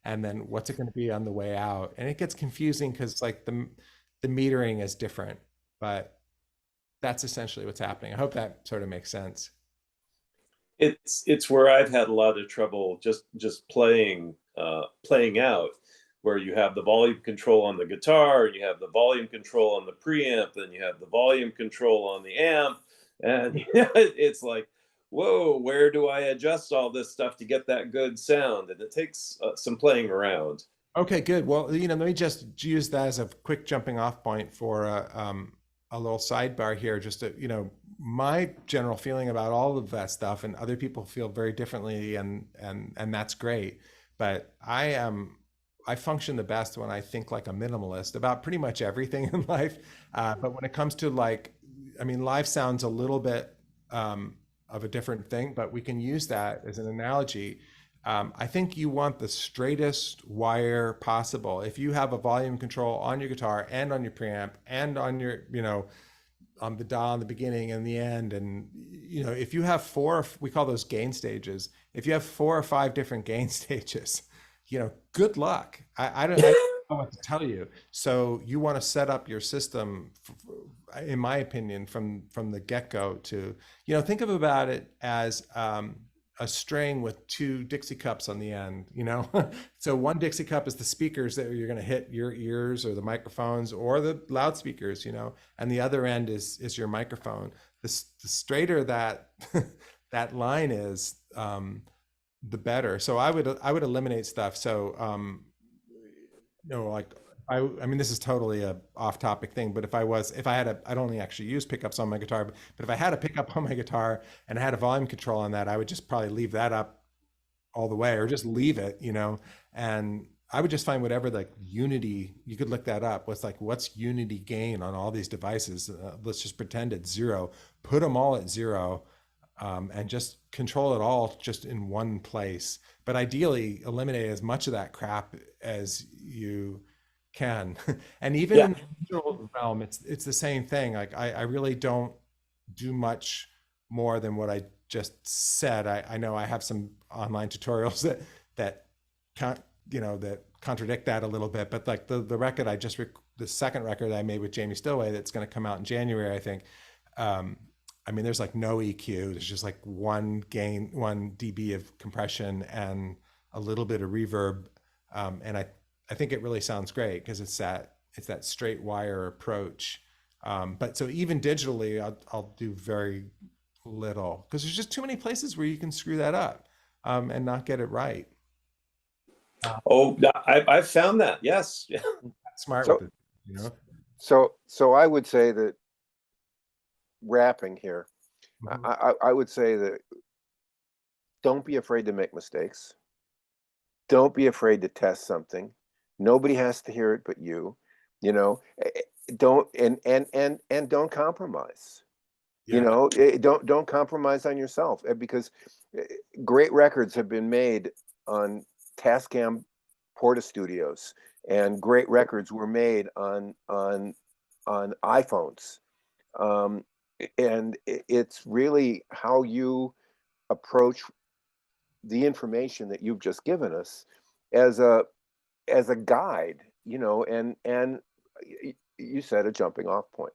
And then what's it going to be on the way out? And it gets confusing because like the metering is different, but that's essentially what's happening. I hope that sort of makes sense. It's where I've had a lot of trouble just playing out, where you have the volume control on the guitar, you have the volume control on the preamp, then you have the volume control on the amp, and it's like, whoa, where do I adjust all this stuff to get that good sound? And it takes some playing around. Okay, good. Well, let me just use that as a quick jumping off point for a little sidebar here. Just to, my general feeling about all of that stuff, and other people feel very differently, and that's great. But I function the best when I think like a minimalist about pretty much everything in life. But when it comes to live sounds a little bit of a different thing, but we can use that as an analogy. I think you want the straightest wire possible. If you have a volume control on your guitar and on your preamp and on your, on the dial in the beginning and the end, and if you have we call those gain stages. If you have 4 or 5 different gain stages, good luck. I don't know what to tell you. So you want to set up your system, in my opinion, from the get-go to, think of about it as a string with 2 Dixie cups on the end, So one Dixie cup is the speakers that you're going to hit your ears or the microphones or the loudspeakers, and the other end is your microphone. The straighter that that line is, the better. So I would eliminate stuff. So I mean, this is totally a off-topic thing, but I'd only actually use pickups on my guitar, but if I had a pickup on my guitar and I had a volume control on that, I would just probably leave that up all the way, or just leave it, and I would just find whatever like unity, you could look that up. What's unity gain on all these devices? Let's just pretend it's zero, put them all at zero, and just control it all just in one place. But ideally eliminate as much of that crap as you can. And even Yeah. in the digital realm, it's the same thing. Like I really don't do much more than what I just said. I know I have some online tutorials that can't, that contradict that a little bit, but like the record the second record I made with Jamie Stillway that's going to come out in January, I think. I mean, there's like no EQ. There's just like one gain, 1 dB of compression and a little bit of reverb. And I think it really sounds great because it's that straight wire approach. But so even digitally, I'll do very little because there's just too many places where you can screw that up and not get it right. Oh, I've found that. Yes. Yeah. Smart So- with it, So I would say that, wrapping here, Mhm. I would say that don't be afraid to make mistakes. Don't be afraid to test something. Nobody has to hear it but you. Don't and don't compromise. Yeah. Don't compromise on yourself, because great records have been made on Tascam Porta Studios, and great records were made on iPhones. And it's really how you approach the information that you've just given us as a guide, and you said a jumping off point.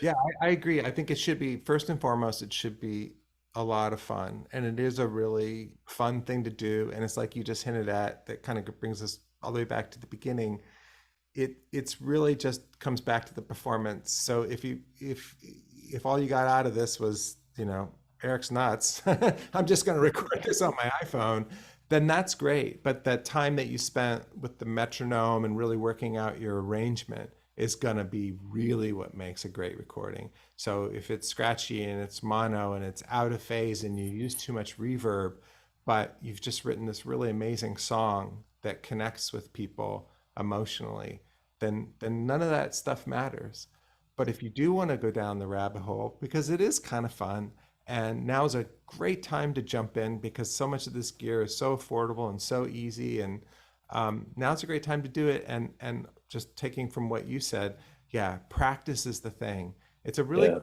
Yeah, I agree. I think it should be, first and foremost, it should be a lot of fun. And it is a really fun thing to do. And it's like you just hinted at, that kind of brings us all the way back to the beginning. It's really just comes back to the performance. So if all you got out of this was, Eric's nuts, I'm just going to record this on my iPhone, then that's great. But that time that you spent with the metronome and really working out your arrangement is going to be really what makes a great recording. So if it's scratchy and it's mono and it's out of phase and you use too much reverb, but you've just written this really amazing song that connects with people emotionally, then none of that stuff matters. But if you do want to go down the rabbit hole, because it is kind of fun, and now is a great time to jump in because so much of this gear is so affordable and so easy, and now's a great time to do it. And just taking from what you said, yeah, practice is the thing. It's a really, Yeah.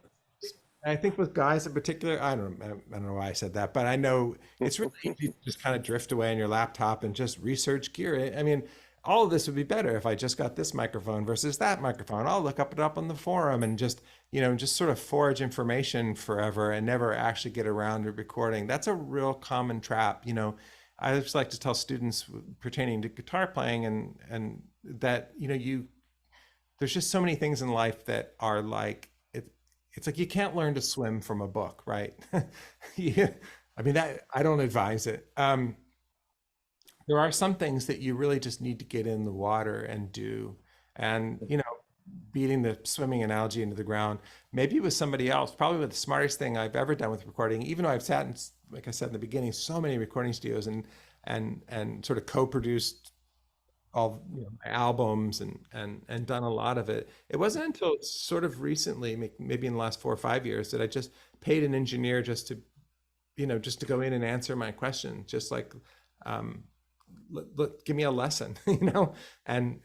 I think with guys in particular, I don't know why I said that, but I know it's really easy to just kind of drift away on your laptop and just research gear. I mean, all of this would be better if I just got this microphone versus that microphone. I'll look it up on the forum and just, just sort of forage information forever and never actually get around to recording. That's a real common trap. I just like to tell students pertaining to guitar playing and that, there's just so many things in life that are like, it's like you can't learn to swim from a book, right? Yeah. I mean, that I don't advise it. There are some things that you really just need to get in the water and do. And, beating the swimming analogy into the ground, maybe with somebody else, probably the smartest thing I've ever done with recording, even though I've sat in, like I said in the beginning, so many recording studios and sort of co-produced all my albums and done a lot of it. It wasn't until sort of recently, maybe in the last 4 or 5 years, that I just paid an engineer just to go in and answer my question, just like, give me a lesson, and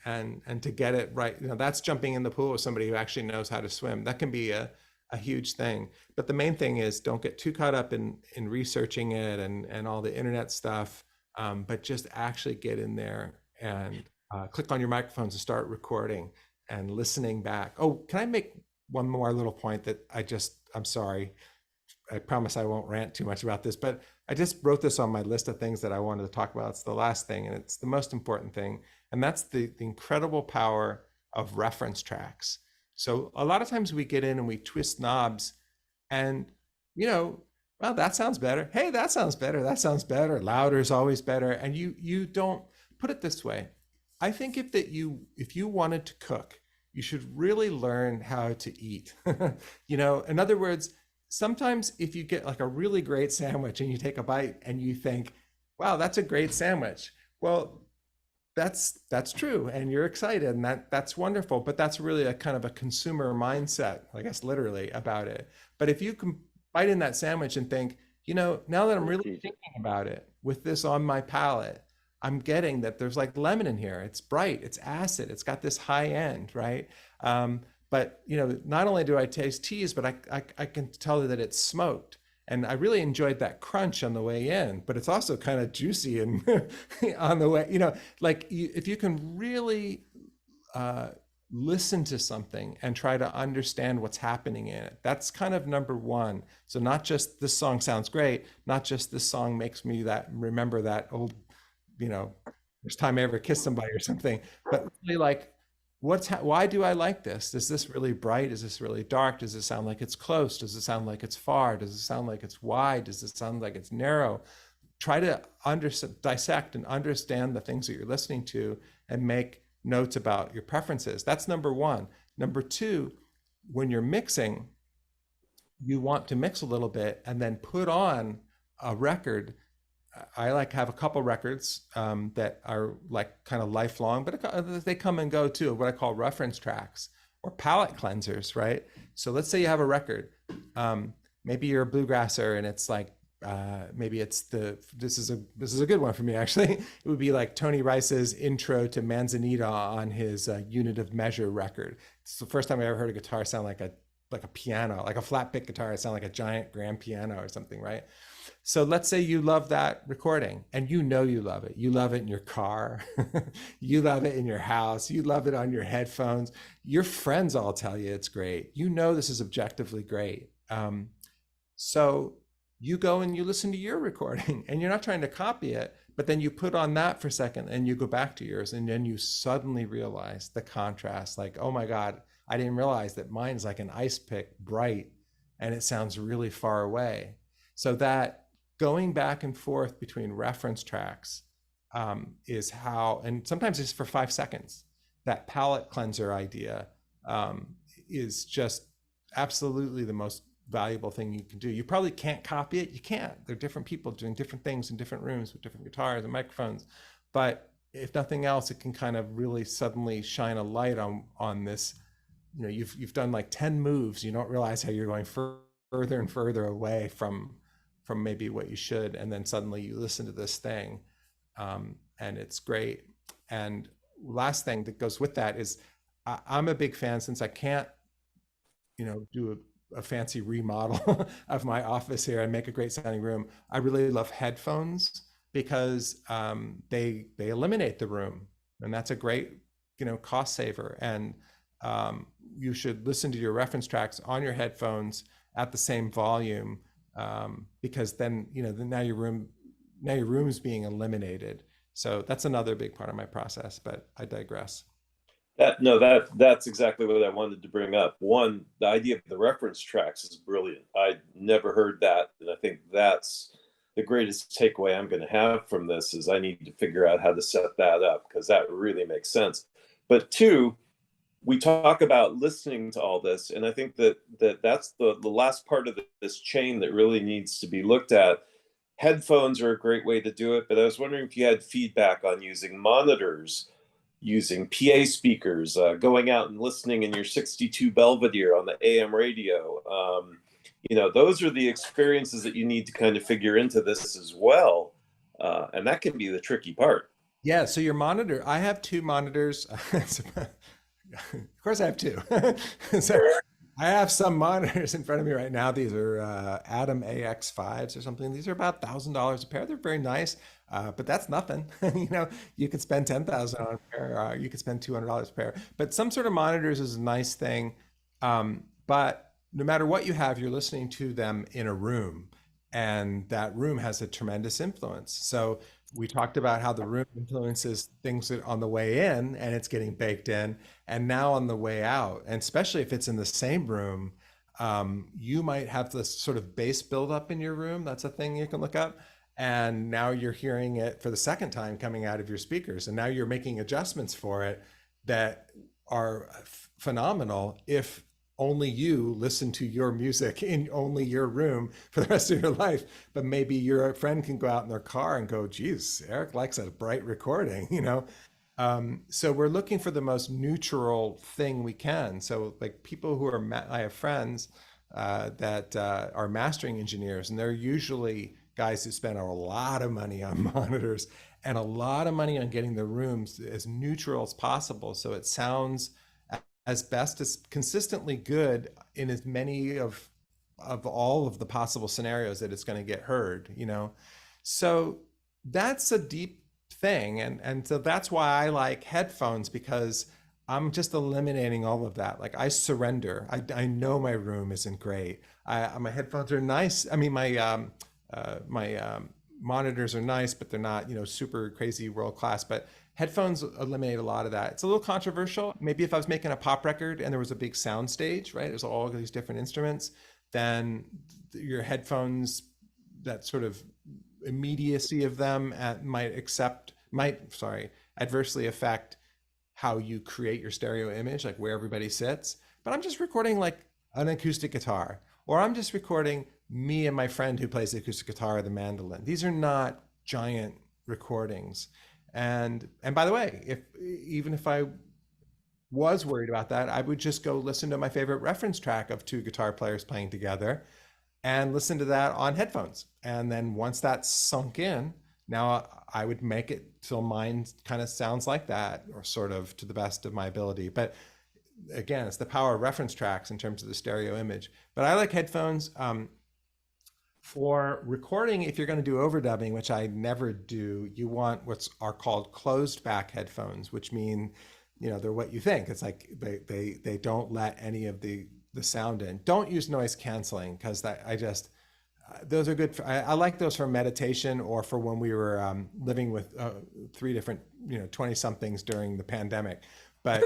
to get it right. That's jumping in the pool with somebody who actually knows how to swim. That can be a huge thing. But the main thing is don't get too caught up in researching it and all the internet stuff, but just actually get in there and click on your microphones and start recording and listening back. Oh, can I make one more little point that I'm sorry. I promise I won't rant too much about this, but I just wrote this on my list of things that I wanted to talk about. It's the last thing, and it's the most important thing. And that's the incredible power of reference tracks. So a lot of times we get in and we twist knobs and, well, that sounds better. Hey, that sounds better. That sounds better. Louder is always better. And you don't put it this way. I think if you wanted to cook, you should really learn how to eat. In other words, sometimes if you get like a really great sandwich and you take a bite and you think, wow, that's a great sandwich. Well, that's true, and you're excited, and that's wonderful. But that's really a kind of a consumer mindset, I guess, literally about it. But if you can bite in that sandwich and think, now that I'm really Strategic. thinking about it with this on my palate, I'm getting that there's like lemon in here. It's bright, it's acid, it's got this high end, right? But not only do I taste teas, but I can tell that it's smoked. And I really enjoyed that crunch on the way in, but it's also kind of juicy and on the way, if you can really listen to something and try to understand what's happening in it, that's kind of number one. So not just this song sounds great, not just this song makes me remember that old, first time I ever kissed somebody or something, but really like, why do I like this? Is this really bright? Is this really dark? Does it sound like it's close? Does it sound like it's far? Does it sound like it's wide? Does it sound like it's narrow? Try to dissect and understand the things that you're listening to and make notes about your preferences. That's number one. Number two, when you're mixing, you want to mix a little bit and then put on a record. I like have a couple records that are like kind of lifelong, but they come and go too, what I call reference tracks or palette cleansers, right? So let's say you have a record. Maybe you're a bluegrasser and it's like, maybe it's this is a good one for me, actually. It would be like Tony Rice's intro to Manzanita on his Unit of Measure record. It's the first time I ever heard a guitar sound like a piano, like a flat pick guitar. It sounded like a giant grand piano or something, right? So let's say you love that recording and you love it. You love it in your car. You love it in your house. You love it on your headphones. Your friends all tell you it's great. This is objectively great. So you go and you listen to your recording and you're not trying to copy it, but then you put on that for a second and you go back to yours and then you suddenly realize the contrast, like, oh my God, I didn't realize that mine's like an ice pick, bright, and it sounds really far away. So that going back and forth between reference tracks is how, and sometimes it's for 5 seconds. That palette cleanser idea is just absolutely the most valuable thing you can do. You probably can't copy it. You can't. There are different people doing different things in different rooms with different guitars and microphones. But if nothing else, it can kind of really suddenly shine a light on this. You've done like 10 moves. You don't realize how you're going further and further away from maybe what you should, and then suddenly you listen to this thing and it's great. And last thing that goes with that is I'm a big fan, since I can't do a fancy remodel of my office here and make a great sounding room. I really love headphones because they eliminate the room, and that's a great cost saver. And you should listen to your reference tracks on your headphones at the same volume, because then now your room is being eliminated. So that's another big part of my process, but I digress. That's exactly what I wanted to bring up. One, the idea of the reference tracks is brilliant. I never heard that, and I think that's the greatest takeaway I'm going to have from this. Is I need to figure out how to set that up, because that really makes sense. But two, we talk about listening to all this, and I think that's the last part of this chain that really needs to be looked at. Headphones are a great way to do it, but I was wondering if you had feedback on using monitors, using PA speakers, going out and listening in your 62 Belvedere on the AM radio. Those are the experiences that you need to kind of figure into this as well. And that can be the tricky part. Yeah, so your monitor, I have 2 monitors. Of course I have 2. So I have some monitors in front of me right now. These are Atom AX5s or something. These are about $1,000 a pair. They're very nice, but that's nothing. You could spend $10,000 on a pair. You could spend $200 a pair. But some sort of monitors is a nice thing. But no matter what you have, you're listening to them in a room, and that room has a tremendous influence. So we talked about how the room influences things on the way in, and it's getting baked in, and now on the way out. And especially if it's in the same room, you might have this sort of bass buildup in your room. That's a thing you can look up. And now you're hearing it for the second time coming out of your speakers. And now you're making adjustments for it that are phenomenal if only you listen to your music in only your room for the rest of your life. But maybe your friend can go out in their car and go, geez, Eric likes a bright recording, So we're looking for the most neutral thing we can. So like people who are, I have friends that are mastering engineers, and they're usually guys who spend a lot of money on monitors and a lot of money on getting the rooms as neutral as possible. So it sounds as best as consistently good in as many of all of the possible scenarios that it's going to get heard, you know? So that's a deep thing. And so that's why I like headphones, because I'm just eliminating all of that. Like I surrender. I know my room isn't great. My headphones are nice. I mean, my monitors are nice, but they're not, you know, super crazy world class. But headphones eliminate a lot of that. It's a little controversial. Maybe if I was making a pop record and there was a big sound stage, right? There's all these different instruments, then your headphones, that sort of immediacy of them might adversely affect how you create your stereo image, like where everybody sits. But I'm just recording like an acoustic guitar, or I'm just recording me and my friend who plays the acoustic guitar or the mandolin. These are not giant recordings. And by the way, even if I was worried about that, I would just go listen to my favorite reference track of two guitar players playing together and listen to that on headphones. And then once that's sunk in, now I would make it so mine kind of sounds like that, or sort of to the best of my ability. But again, it's the power of reference tracks in terms of the stereo image. But I like headphones for recording. If you're going to do overdubbing, which I never do, you want what's are called closed back headphones, which mean, you know, they're what you think. It's like they don't let any of the sound in. Don't use noise canceling, because those are good. I like those for meditation, or for when we were living with 3 different, you know, 20 somethings during the pandemic. But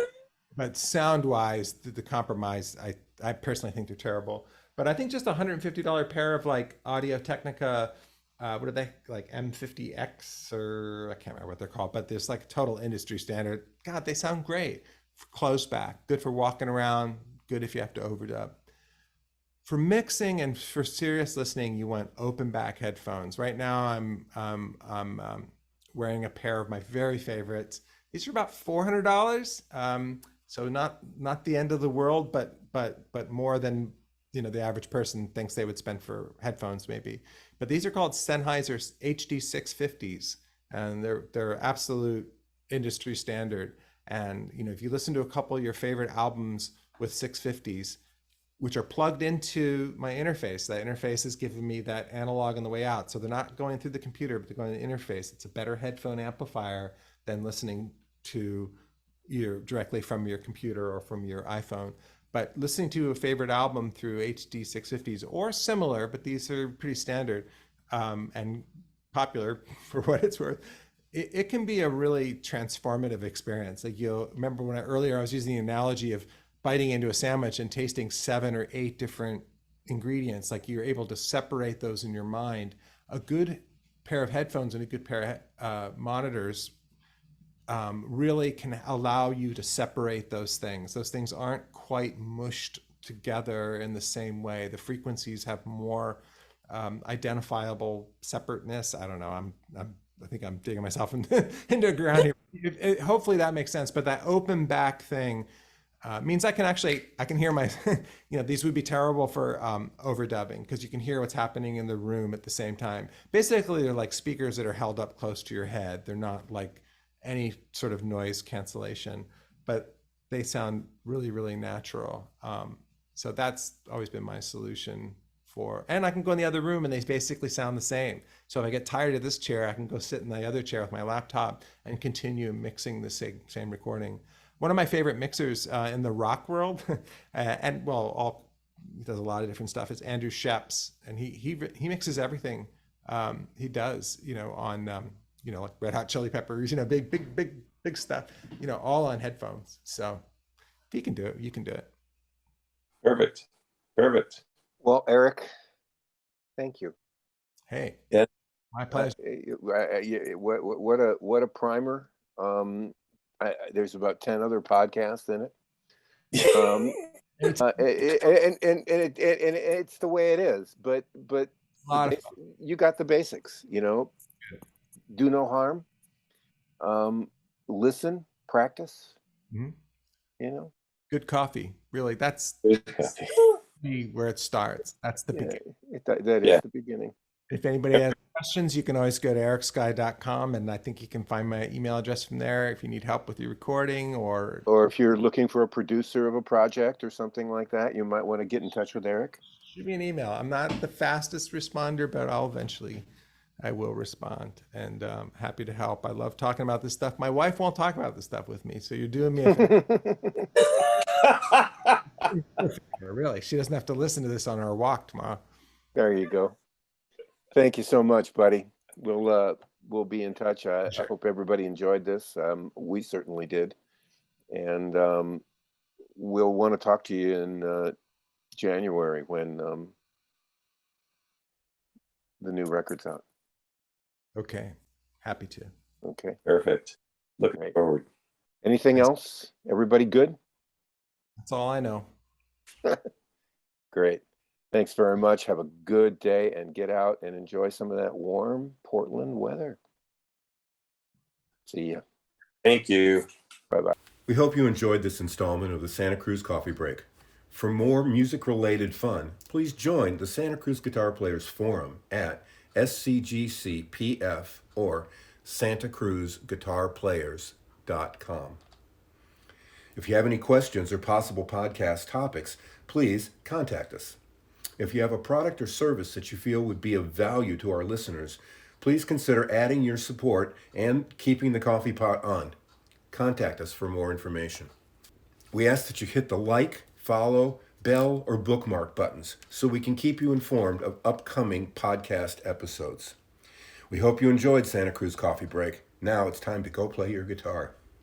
sound wise, the compromise, I personally think they're terrible. But I think just a $150 pair of like Audio Technica, what are they, like M50X, or I can't remember what they're called, but there's like total industry standard. God, they sound great. Closed back, good for walking around, good if you have to overdub. For mixing and for serious listening, you want open back headphones. Right now, I'm wearing a pair of my very favorites. These are about $400, so not the end of the world, but more than, you know, the average person thinks they would spend for headphones maybe. But these are called Sennheiser HD 650s, and they're absolute industry standard. And you know, if you listen to a couple of your favorite albums with 650s, which are plugged into my interface, that interface is giving me that analog on the way out. So they're not going through the computer, but they're going to the interface. It's a better headphone amplifier than listening to directly from your computer or from your iPhone. But listening to a favorite album through HD 650s or similar, but these are pretty standard and popular for what it's worth, it can be a really transformative experience. Like, you'll remember when earlier I was using the analogy of biting into a sandwich and tasting 7 or 8 different ingredients. Like, you're able to separate those in your mind. A good pair of headphones and a good pair of monitors really can allow you to separate those things. Those things aren't quite mushed together in the same way. The frequencies have more identifiable separateness. I don't know. I think I'm digging myself into ground here. Hopefully that makes sense. But that open back thing means I can hear my, you know, these would be terrible for overdubbing, because you can hear what's happening in the room at the same time. Basically, they're like speakers that are held up close to your head. They're not like any sort of noise cancellation, but they sound really, really natural. So that's always been my solution and I can go in the other room and they basically sound the same. So if I get tired of this chair, I can go sit in the other chair with my laptop and continue mixing the same recording. One of my favorite mixers in the rock world, and well, he does a lot of different stuff, is Andrew Sheps, and he mixes everything he does, you know, on you know, like Red Hot Chili Peppers, you know, big stuff, you know, all on headphones. So if he can do it, you can do it. Perfect. Well, Eric, thank you. Hey, yeah, my pleasure. What a primer. There's about 10 other podcasts in it. And it's the way it is, but you got the basics, you know. Do no harm. listen, practice, Mhm. you know? Good coffee, really. That's where it starts. That's the Yeah, beginning. that is Yeah. the beginning. If anybody has questions, you can always go to ericskye.com, and I think you can find my email address from there if you need help with your recording or Or if you're looking for a producer of a project or something like that, you might want to get in touch with Eric. shoot me an email. I'm not the fastest responder, but I will respond, and happy to help. I love talking about this stuff. My wife won't talk about this stuff with me, so you're doing me a favor, really. She doesn't have to listen to this on our walk tomorrow. There you go. Thank you so much, buddy. We'll be in touch. I Sure. hope everybody enjoyed this. We certainly did, and we'll want to talk to you in January when the new record's out. Okay, happy to. Okay. Perfect. Looking Great. forward. Anything else? Everybody good? That's all I know. Great. Thanks very much. Have a good day and get out and enjoy some of that warm Portland weather. See ya. Thank you. Bye-bye. We hope you enjoyed this installment of the Santa Cruz Coffee Break. For more music-related fun, please join the Santa Cruz Guitar Players Forum at SCGCPF or santacruzguitarplayers.com. If you have any questions or possible podcast topics, please contact us. If you have a product or service that you feel would be of value to our listeners, please consider adding your support and keeping the coffee pot on. Contact us for more information. We ask that you hit the like, follow, bell, or bookmark buttons so we can keep you informed of upcoming podcast episodes. We hope you enjoyed Santa Cruz Coffee Break. Now it's time to go play your guitar.